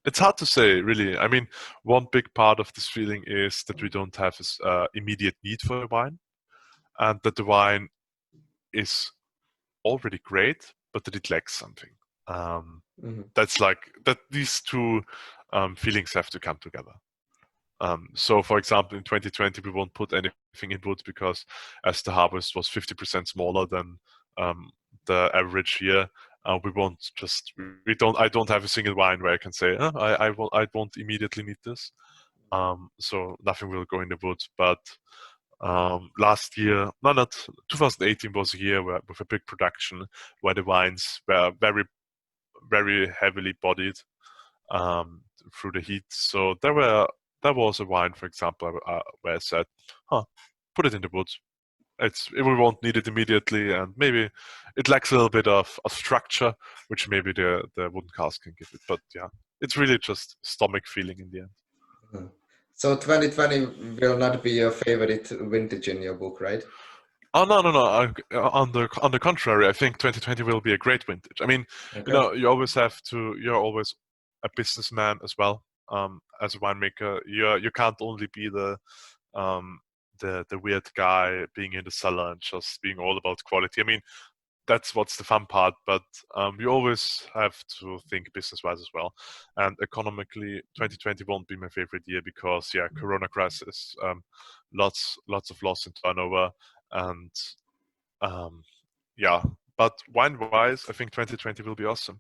It's hard to say, really. I mean, one big part of this feeling is that we don't have this immediate need for the wine, and that the wine is already great, but that it lacks something. That's like that. These two feelings have to come together. So, for example, in 2020, we won't put anything in wood because, as the harvest was 50% smaller than the average year, I don't have a single wine where I can say, I won't immediately need this. So nothing will go in the wood. But last year, 2018 was a year with a big production where the wines were very, very heavily bodied through the heat. So there That was a wine, for example, where I said, put it in the wood. We won't need it immediately, and maybe it lacks a little bit of structure, which maybe the wooden cask can give it. But yeah, it's really just stomach feeling in the end. Mhm. So 2020 will not be your favorite vintage in your book, right? Oh no. On the contrary, I think 2020 will be a great vintage. I mean, Okay. you always have to. You're always a businessman as well. As a winemaker, you can't only be um, the weird guy being in the cellar and just being all about quality. I mean, that's what's the fun part, but you always have to think business-wise as well. And economically, 2020 won't be my favorite year because, yeah, Corona crisis, lots of loss in turnover, and um, yeah. But wine-wise, I think 2020 will be awesome.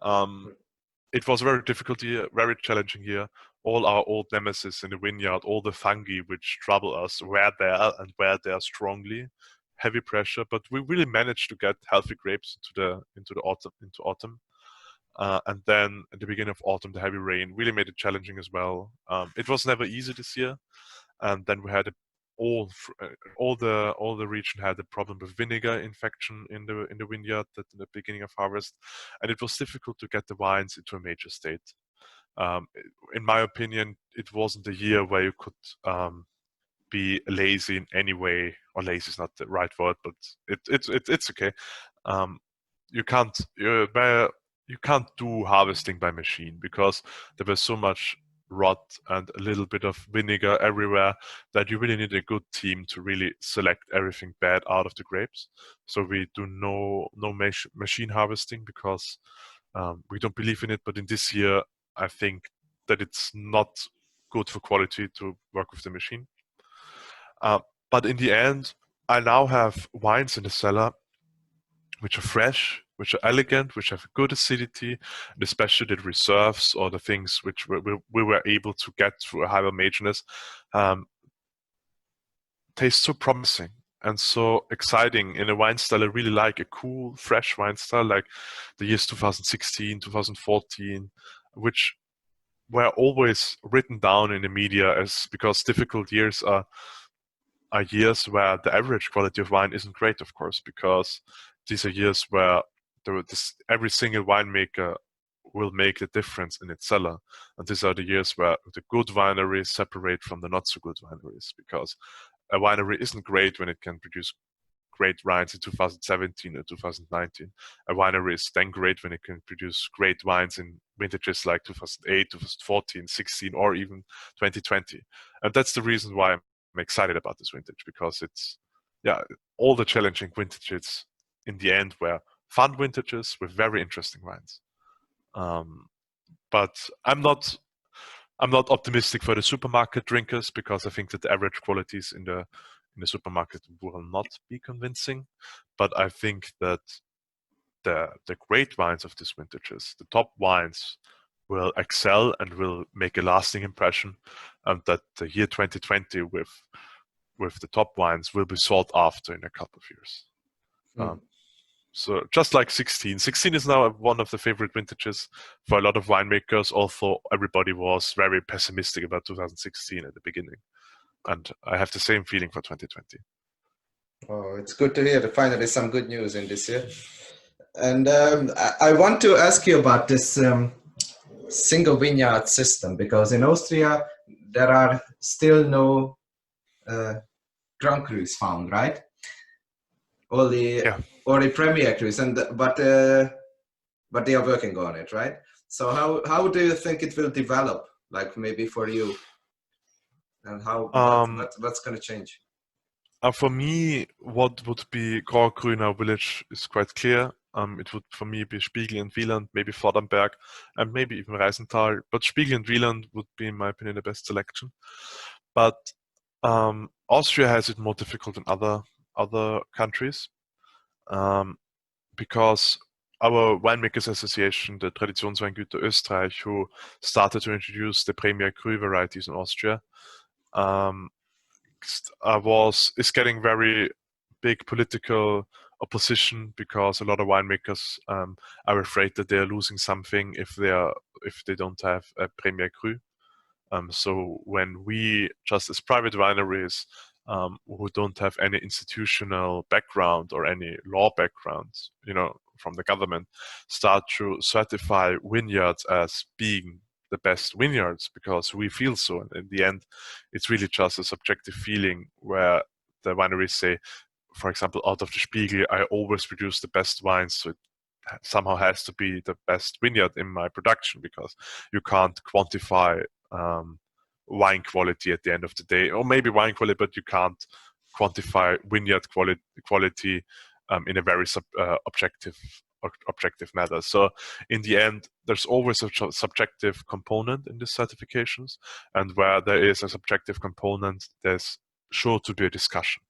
Um, it was a very difficult year, very challenging year. All our old nemesis in the vineyard, all the fungi which trouble us, were there and were there strongly. Heavy pressure, but we really managed to get healthy grapes into the autumn. And then at the beginning of autumn, the heavy rain really made it challenging as well. It was never easy this year, and then we had all the region had a problem with vinegar infection in the vineyard at the beginning of harvest, and it was difficult to get the wines into a major state. Um, in my opinion, it wasn't a year where you could be lazy in any way, or lazy is not the right word, but it's okay. Um, you can't you can't do harvesting by machine because there was so much rot and a little bit of vinegar everywhere that you really need a good team to really select everything bad out of the grapes. So we do no machine harvesting because we don't believe in it. But in this year, I think that it's not good for quality to work with the machine. Uh, but in the end, I now have wines in the cellar which are fresh, which are elegant, which have good acidity, and especially the reserves or the things which we were able to get through a higher majorness um, taste so promising and so exciting in a wine style. I really like a cool, fresh wine style like the years 2016, 2014, which were always written down in the media as because difficult years are years where the average quality of wine isn't great, of course, because these are years where every single winemaker will make the difference in its cellar. And these are the years where the good wineries separate from the not so good wineries, because a winery isn't great when it can produce great wines in 2017 or 2019. A winery is then great when it can produce great wines in vintages like 2008, 2014, 16, or even 2020. And that's the reason why I'm excited about this vintage, because it's, yeah, all the challenging vintages in the end were fun vintages with very interesting wines. But I'm not optimistic for the supermarket drinkers because I think that the average qualities in the supermarket will not be convincing. But I think that the great wines of these vintages, the top wines, will excel and will make a lasting impression, and that the year 2020 with the top wines will be sought after in a couple of years. Mm. So just like 16. 16 is now one of the favorite vintages for a lot of winemakers, although everybody was very pessimistic about 2016 at the beginning. And I have the same feeling for 2020. Oh, it's good to hear. Finally, some good news in this year. And I want to ask you about this single vineyard system, because in Austria there are still no Grand Crus found, right? Only Yeah. only Premier Crus, and but they are working on it, right? So how do you think it will develop? Like maybe for you, and how Um, what's going to change? for me, what would be core Grüner Village is quite clear. It would for me be Spiegel and Wieland, maybe Vordernberg, and maybe even Reisenthal. But Spiegel and Wieland would be, in my opinion, the best selection. But Austria has it more difficult than other countries because our winemakers association, the Traditionsweingüter Österreich, who started to introduce the Premier Cru varieties in Austria, um, is getting very big political opposition because a lot of winemakers are afraid that they are losing something if they don't have a Premier Cru. So when we, just as private wineries, who don't have any institutional background or any law background, from the government, start to certify vineyards as being the best vineyards because we feel so. And in the end, it's really just a subjective feeling where the wineries say, for example, out of the Spiegel, I always produce the best wines, so it somehow has to be the best vineyard in my production because you can't quantify wine quality at the end of the day, or maybe wine quality, but you can't quantify vineyard quality in a very objective matter. So in the end, there's always a subjective component in these certifications, and where there is a subjective component, there's sure to be a discussion.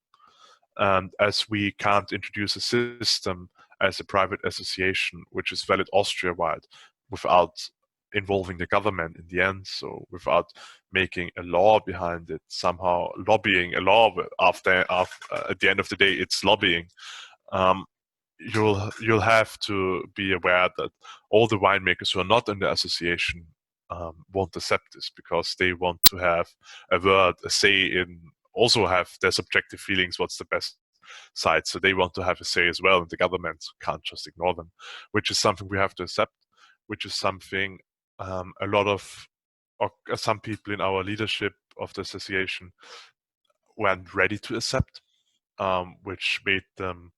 And as we can't introduce a system as a private association, which is valid Austria-wide, without involving the government in the end, so without making a law behind it, somehow lobbying a law after at the end of the day, it's lobbying. You'll have to be aware that all the winemakers who are not in the association won't accept this because they want to have a word, a say in, also have their subjective feelings, what's the best side. So they want to have a say as well, and the government can't just ignore them, which is something we have to accept, which is something a lot of, or some people in our leadership of the association weren't ready to accept, which made them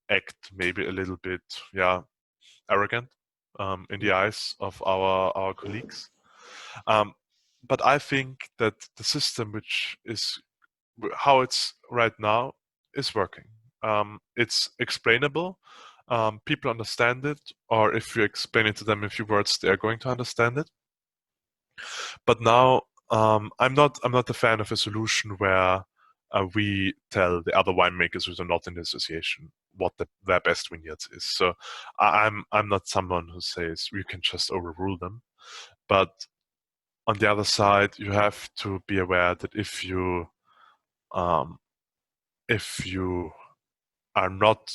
act maybe a little bit, arrogant in the eyes of our colleagues. But I think that the system, which is how it's right now, is working. It's explainable. People understand it, or if you explain it to them in a few words, they are going to understand it. But now, I'm not a fan of a solution where we tell the other winemakers who are not in the association what their best vineyards is. So I'm not someone who says you can just overrule them. But on the other side, you have to be aware that if you are not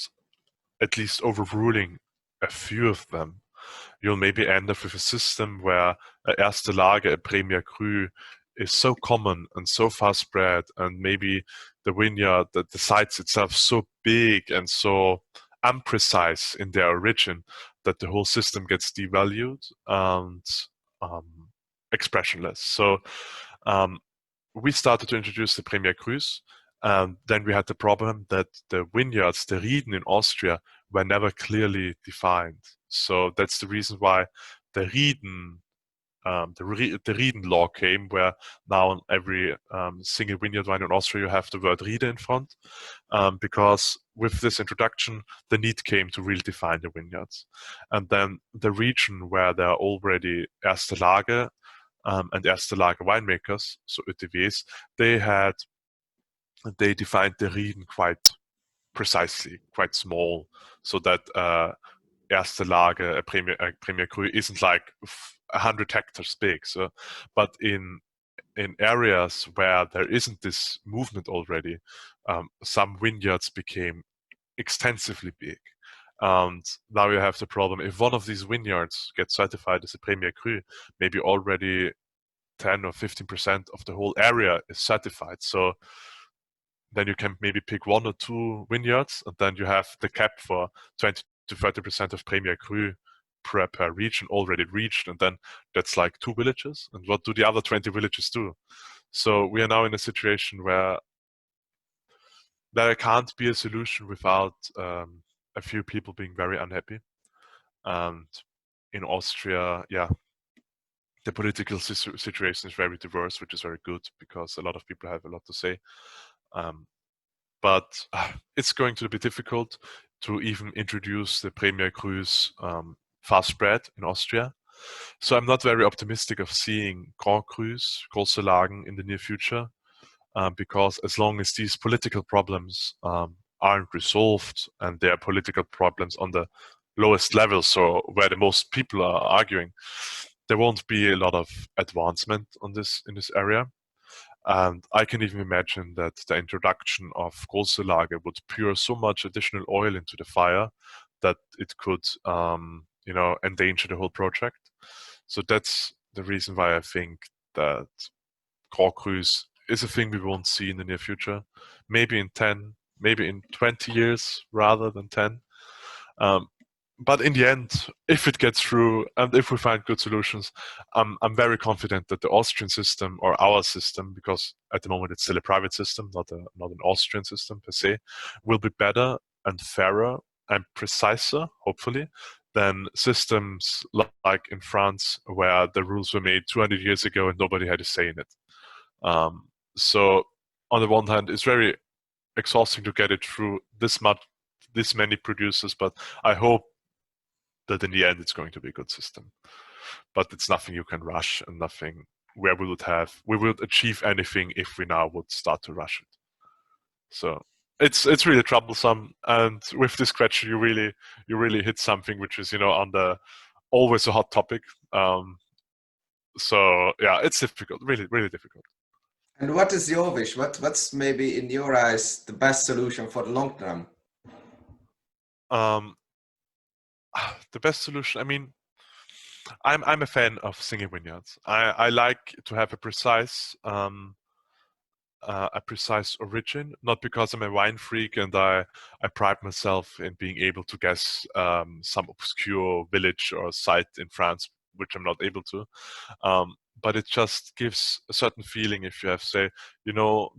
at least overruling a few of them, you'll maybe end up with a system where a Erste Lage, a Premier Cru, is so common and so far spread, and maybe the vineyard, the sites itself, so big and so imprecise in their origin that the whole system gets devalued and expressionless. So we started to introduce the Premier Crus, and then we had the problem that the vineyards, the Rieden in Austria, were never clearly defined. So that's the reason why the Rieden, the Rieden law came, where now on every single vineyard wine in Austria you have the word Riede in front, because with this introduction, the need came to really define the vineyards. And then the region where there are already Erste Lage and Erste Lage winemakers, so ÖTWs, they defined the Rieden quite precisely, quite small, so that Erste Lage, a Premier Cru, isn't like 100 hectares big. So, but in areas where there isn't this movement already, some vineyards became extensively big. And now you have the problem, if one of these vineyards gets certified as a Premier Cru, maybe already 10 or 15% of the whole area is certified. So then you can maybe pick one or two vineyards, and then you have the cap for 20 to 30% of Premier Cru per region already reached, and then that's like 2 villages. And what do the other 20 villages do? So we are now in a situation where there can't be a solution without a few people being very unhappy. And in Austria, the political situation is very diverse, which is very good because a lot of people have a lot to say. But it's going to be difficult to even introduce the Premier Crus fast spread in Austria. So I'm not very optimistic of seeing Grand Crus, große Lagen in the near future, because as long as these political problems aren't resolved, and they are political problems on the lowest level, so where the most people are arguing, there won't be a lot of advancement on this in this area. And I can even imagine that the introduction of große Lage would pour so much additional oil into the fire that it could, endanger the whole project. So that's the reason why I think that Grand Crus is a thing we won't see in the near future. Maybe in 10, maybe in 20 years rather than 10. But in the end, if it gets through and if we find good solutions, I'm very confident that the Austrian system, or our system, because at the moment it's still a private system, not an Austrian system per se, will be better and fairer and preciser, hopefully, than systems like in France, where the rules were made 200 years ago and nobody had a say in it. So on the one hand, it's very exhausting to get it through this many producers, but I hope that in the end it's going to be a good system. But it's nothing you can rush, and nothing where we would achieve anything if we now would start to rush it. So it's really troublesome, and with this question you really hit something which is on the always a hot topic. So yeah, it's difficult, really difficult. And what is your wish? What's maybe in your eyes the best solution for the long term? The best solution, I mean, I'm a fan of single vineyards. I like to have a precise origin, not because I'm a wine freak and I pride myself in being able to guess some obscure village or site in France, which I'm not able to. But it just gives a certain feeling if you have, say,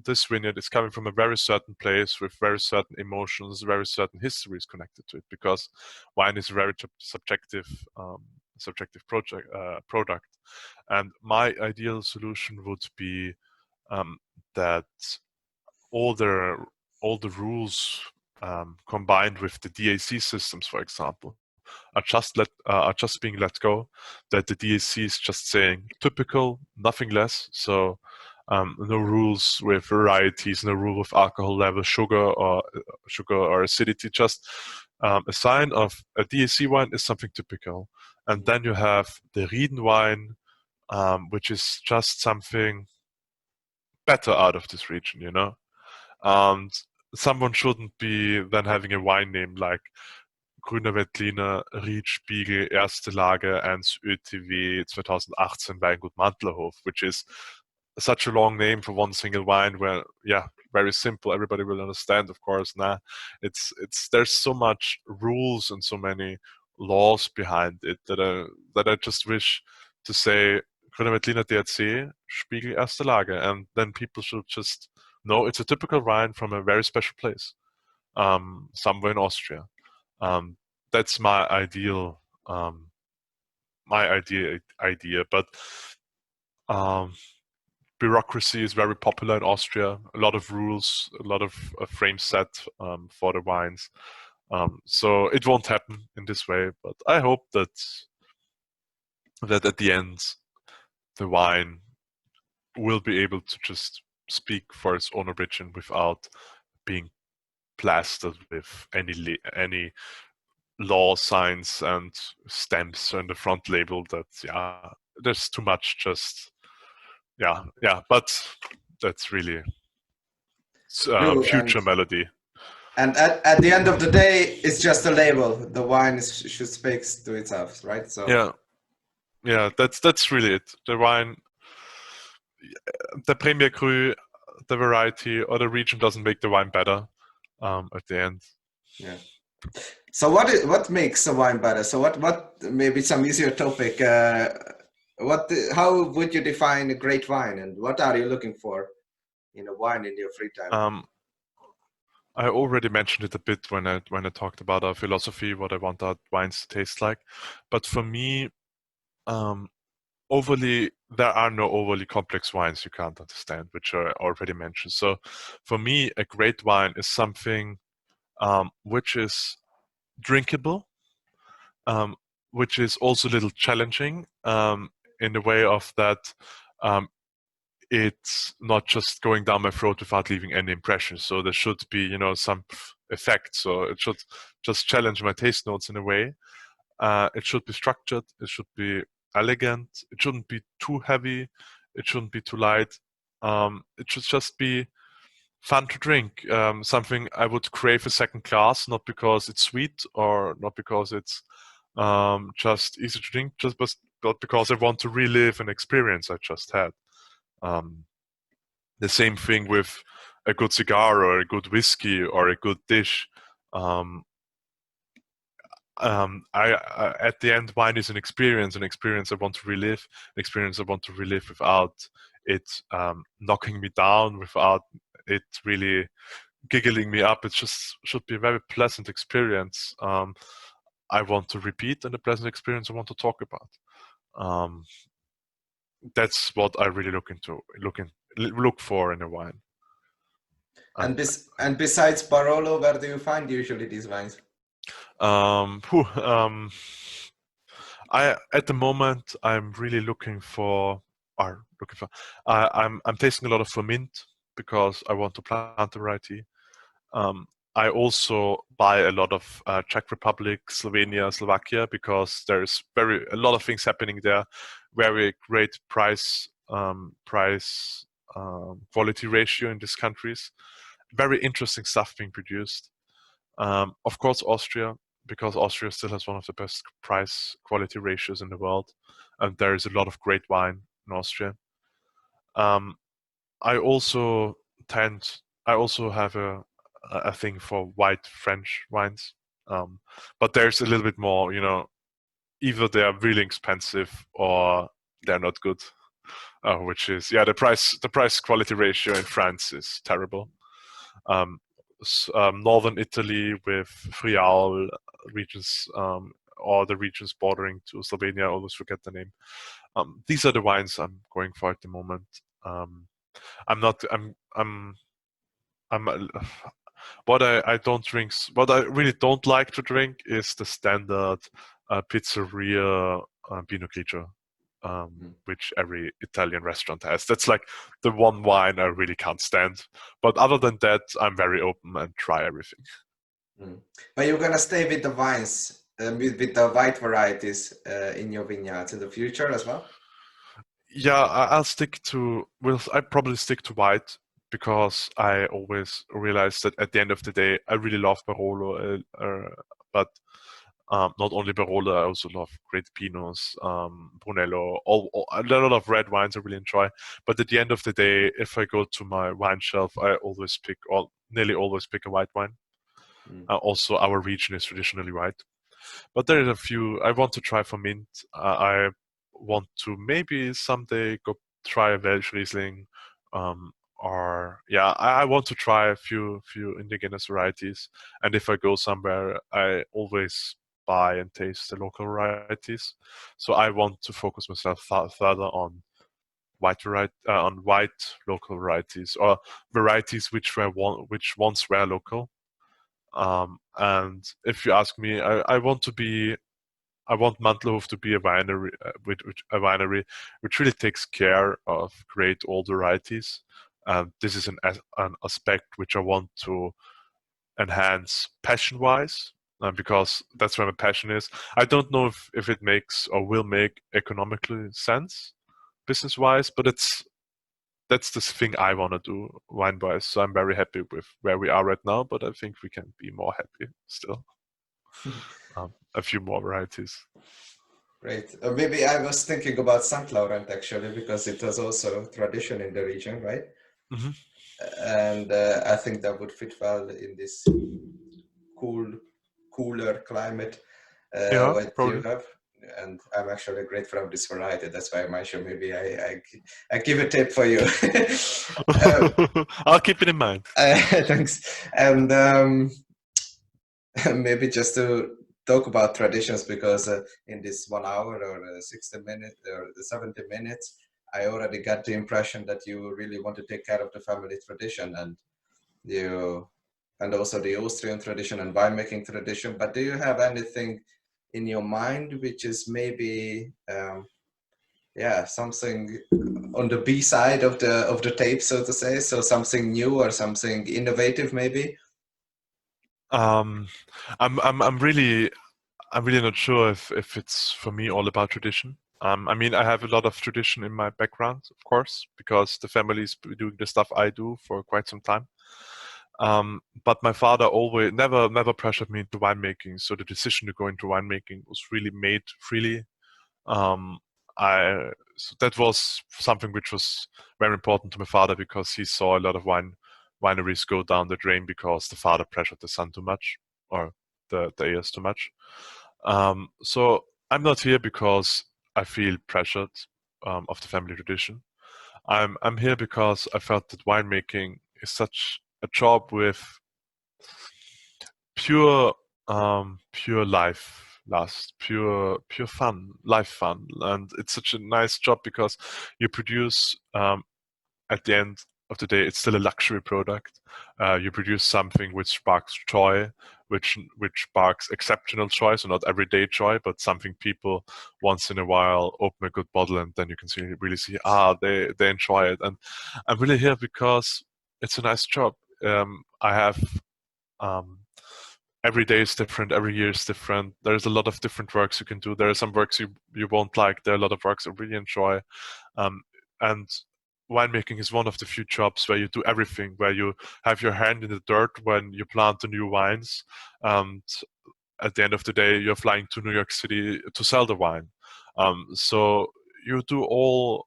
this vineyard is coming from a very certain place with very certain emotions, very certain histories connected to it, because wine is a very subjective product. And my ideal solution would be that all the rules combined with the DAC systems, for example, are just being let go. That the DAC is just saying typical, nothing less. So no rules with varieties, no rule with alcohol level, sugar or acidity. Just a sign of a DAC wine is something typical, and then you have the Rieden wine, which is just something better out of this region, And someone shouldn't be then having a wine name like Grüner Veltliner, Riedspiegel, Erste Lage, 1 ÖTW 2018 Weingut Mantlerhof, which is such a long name for one single wine where, very simple, everybody will understand, of course. There's so much rules and so many laws behind it that I just wish to say Grüner Veltliner DRC, Spiegel, Erste Lage, and then people should just know it's a typical wine from a very special place, somewhere in Austria. That's my ideal idea. But bureaucracy is very popular in Austria. A lot of rules, a lot of frame set for the wines. So it won't happen in this way. But I hope that at the end, the wine will be able to just speak for its own origin without being plastered with any law signs and stamps on the front label that there's too much just but that's really future melody. And at the end of the day, it's just a label. The wine should speak to itself, right? So that's really it. The wine, the Premier Cru, the variety or the region doesn't make the wine better at the end. Yeah. So what makes a wine better? So what maybe some easier topic. How would you define a great wine, and what are you looking for in a wine in your free time? I already mentioned it a bit when I talked about our philosophy, what I want our wines to taste like. But for me, there are no overly complex wines you can't understand, which I already mentioned. So for me, a great wine is something which is drinkable, which is also a little challenging in the way of that it's not just going down my throat without leaving any impression. So there should be, some effect. So it should just challenge my taste notes in a way. It should be structured. It should be elegant. It shouldn't be too heavy. It shouldn't be too light. It should just be fun to drink. Something I would crave a second glass, not because it's sweet or not because it's just easy to drink, but because I want to relive an experience I just had. Um, the same thing with a good cigar or a good whiskey or a good dish. Um, at the end, wine is an experience I want to relive, an experience I want to relive without it knocking me down, without it really giggling me up. It just should be a very pleasant experience. I want to repeat, and a pleasant experience I want to talk about. Um, that's what I really look for in a wine. And And besides Barolo, where do you find usually these wines? um, whew, um, I at the moment I'm really looking for are looking for I'm tasting a lot of for mint because I want to plant a variety. Um, I also buy a lot of Czech Republic, Slovenia, Slovakia because there's a lot of things happening there. Very great price quality ratio in these countries. Very interesting stuff being produced. Of course, Austria, because Austria still has one of the best price quality ratios in the world, and there is a lot of great wine in Austria. Um, I also tend, I also have a thing for white French wines, but there's a little bit more, either they are really expensive or they're not good. Which is the price quality ratio in France is terrible. Northern Italy with Friaul regions, or the regions bordering to Slovenia. I always forget the name. These are the wines I'm going for at the moment. I'm not. I'm. What I don't drink. What I really don't like to drink is the standard pizzeria Pinot Grigio, which every Italian restaurant has. That's like the one wine I really can't stand. But other than that, I'm very open and try everything. Mm. But you're gonna stay with the wines, with the white varieties in your vineyards in the future as well? Yeah, I'll stick to. Well, I probably stick to white because I always realize that at the end of the day, I really love Barolo, but not only Barolo, I also love great Pinots, Brunello, a lot of red wines I really enjoy. But at the end of the day, if I go to my wine shelf, I always pick, or nearly always pick a white wine. Mm. Also, our region is traditionally white. But there Mm. is a few I want to try for mint. I want to maybe someday go try a Welsh Riesling, or yeah, I want to try a few indigenous varieties. And if I go somewhere, I always buy and taste the local varieties. So I want to focus myself further on on white local varieties or varieties which once were local. And if you ask me, I want Mantlerhof to be a winery, which really takes care of great old varieties. This is an aspect which I want to enhance passion-wise, because that's where my passion is. I don't know if it makes or will make economically sense business-wise, but that's the thing I want to do wine-wise. So I'm very happy with where we are right now, but I think we can be more happy still. A few more varieties. Great. Maybe I was thinking about St. Laurent actually, because it was also tradition in the region, right? Hmm. And I think that would fit well in this cooler climate Yeah, what you probably. have. And I'm actually a great fan of this variety. That's why I mentioned maybe I give a tip for you. uh, I'll keep it in mind. Thanks. And maybe just to talk about traditions, because in this 1 hour or 60 minutes or 70 minutes, I already got the impression that you really want to take care of the family tradition you and also the Austrian tradition and winemaking tradition. But do you have anything in your mind which is maybe something on the B side of the tape, so to say? So something new or something innovative, maybe? Um, I'm really not sure if it's for me all about tradition. I mean, I have a lot of tradition in my background, of course, because the family's been doing the stuff I do for quite some time. But my father always never pressured me into winemaking, so the decision to go into winemaking was really made freely. Um, so that was something which was very important to my father, because he saw a lot of wineries go down the drain because the father pressured the son too much, or the heirs too much. So I'm not here because I feel pressured of the family tradition. I'm here because I felt that winemaking is such a job with pure pure life lust, pure fun, life fun, and it's such a nice job because you produce, at the end of the day, it's still a luxury product. You produce something which sparks joy, which sparks exceptional joy, so not everyday joy, but something people once in a while open a good bottle and then you can really see, they enjoy it. And I'm really here because it's a nice job. I have um, every day is different, every year is different. There's a lot of different works you can do. There are some works you won't like. There are a lot of works I really enjoy. And winemaking is one of the few jobs where you do everything, where you have your hand in the dirt when you plant the new wines. And at the end of the day, you're flying to New York City to sell the wine. So you do all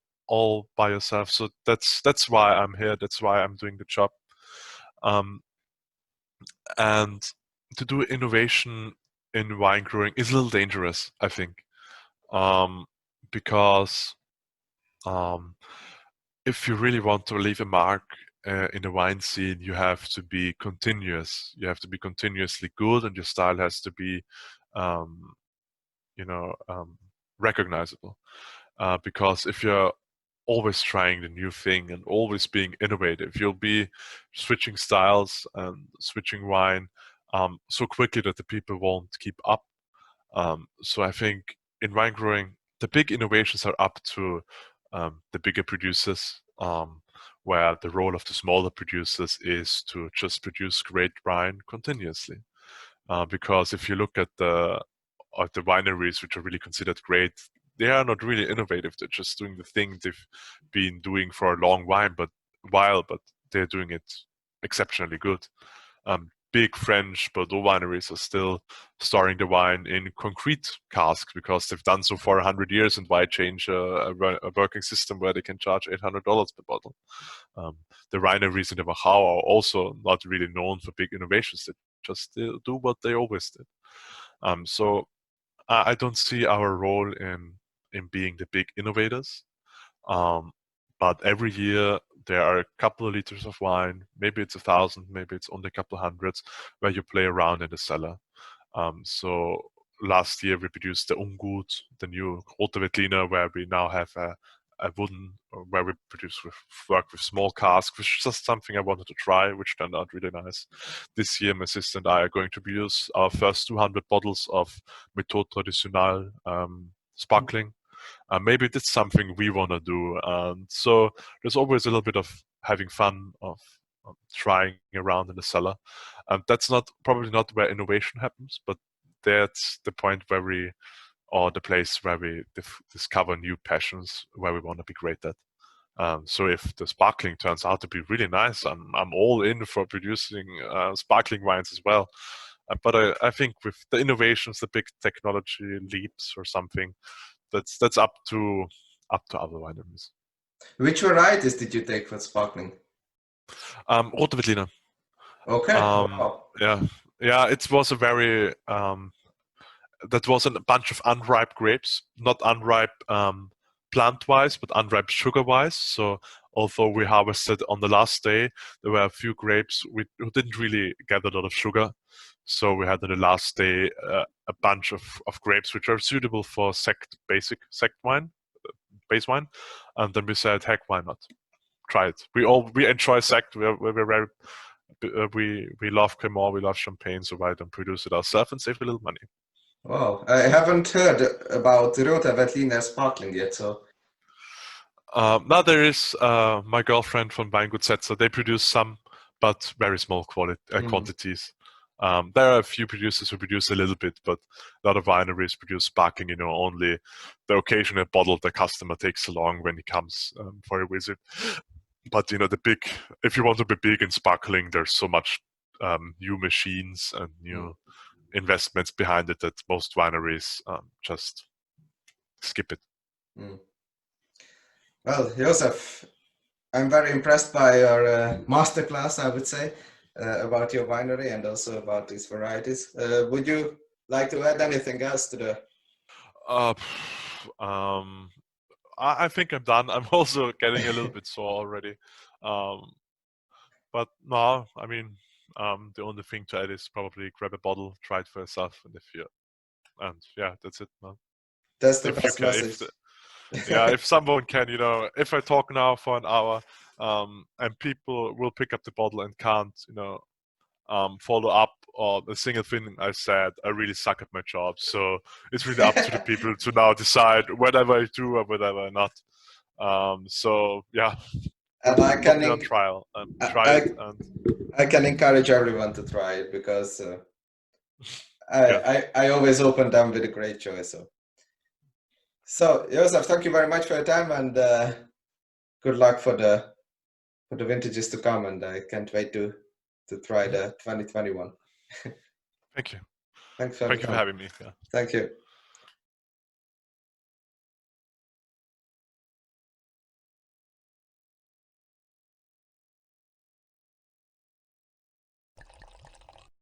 by yourself. So that's why I'm here. That's why I'm doing the job. And to do innovation in wine growing is a little dangerous, I think, because um, if you really want to leave a mark in the wine scene, you have to be continuous. You have to be continuously good, and your style has to be, um, recognizable. Because if you're always trying the new thing and always being innovative, you'll be switching styles and switching wine so quickly that the people won't keep up. So I think in wine growing, the big innovations are up to the bigger producers, where the role of the smaller producers is to just produce great wine continuously. Because if you look at the wineries which are really considered great, they are not really innovative. They're just doing the thing they've been doing for a long while, but they're doing it exceptionally good. Big French Bordeaux wineries are still storing the wine in concrete casks because they've done so for 100 years, and why change a working system where they can charge $800 per bottle? The wineries in the Wachau are also not really known for big innovations. They just do what they always did. So I don't see our role in being the big innovators. But every year there are a couple of liters of wine, maybe it's 1,000, maybe it's only a couple of hundreds, where you play around in the cellar. So last year we produced the Ungut, the new Roter Veltliner, where we now have a wooden, where we work with small casks, which is just something I wanted to try, which turned out really nice. This year my sister and I are going to produce our first 200 bottles of Méthode Traditionnelle sparkling. Maybe that's something we want to do. So there's always a little bit of having fun, of trying around in the cellar. That's probably not where innovation happens, but that's the point or the place where we discover new passions, where we want to be great at. So if the sparkling turns out to be really nice, I'm all in for producing sparkling wines as well. But I think with the innovations, the big technology leaps or something, that's up to other wineries. Which varieties did you take for sparkling? Roter Veltliner. Okay. Wow. Yeah. It was a very that was a bunch of unripe grapes, not unripe plant-wise, but unripe sugar-wise. So although we harvested on the last day, there were a few grapes who didn't really get a lot of sugar. So we had on the last day a bunch of grapes which are suitable for basic sect wine, base wine. And then we said, heck, why not? Try it. We enjoy sect. We're very we love Cremant, we love champagne, so why don't produce it ourselves and save a little money? Wow, I haven't heard about Roter Veltliner sparkling yet, so. Now there is my girlfriend from Weingut Setzer. They produce some, but very small quantities. There are a few producers who produce a little bit, but a lot of wineries produce sparkling, only the occasional bottle the customer takes along when he comes for a visit. But, if you want to be big in sparkling, there's so much new machines and new investments behind it that most wineries just skip it. Mm. Well, Josef, I'm very impressed by your masterclass, I would say, about your winery and also about these varieties. Would you like to add anything else to the? Uh, I think I'm done. I'm also getting a little bit sore already. Um, but no, I mean, the only thing to add is probably grab a bottle, try it for yourself, and yeah, that's it, man. That's the If you best can, message. yeah, if someone can, if I talk now for an hour, and people will pick up the bottle and can't, follow up on a single thing I said, I really suck at my job. So it's really up to the people to now decide whatever I do or whatever not. So yeah, And put me on trial and try it. I, And I can encourage everyone to try it because yeah, I always open them with a great choice. So Josef, thank you very much for your time and good luck for the vintages to come. And I can't wait to try the 2021. thank you. Thanks for Thank having you for fun. having me. Yeah. Thank you.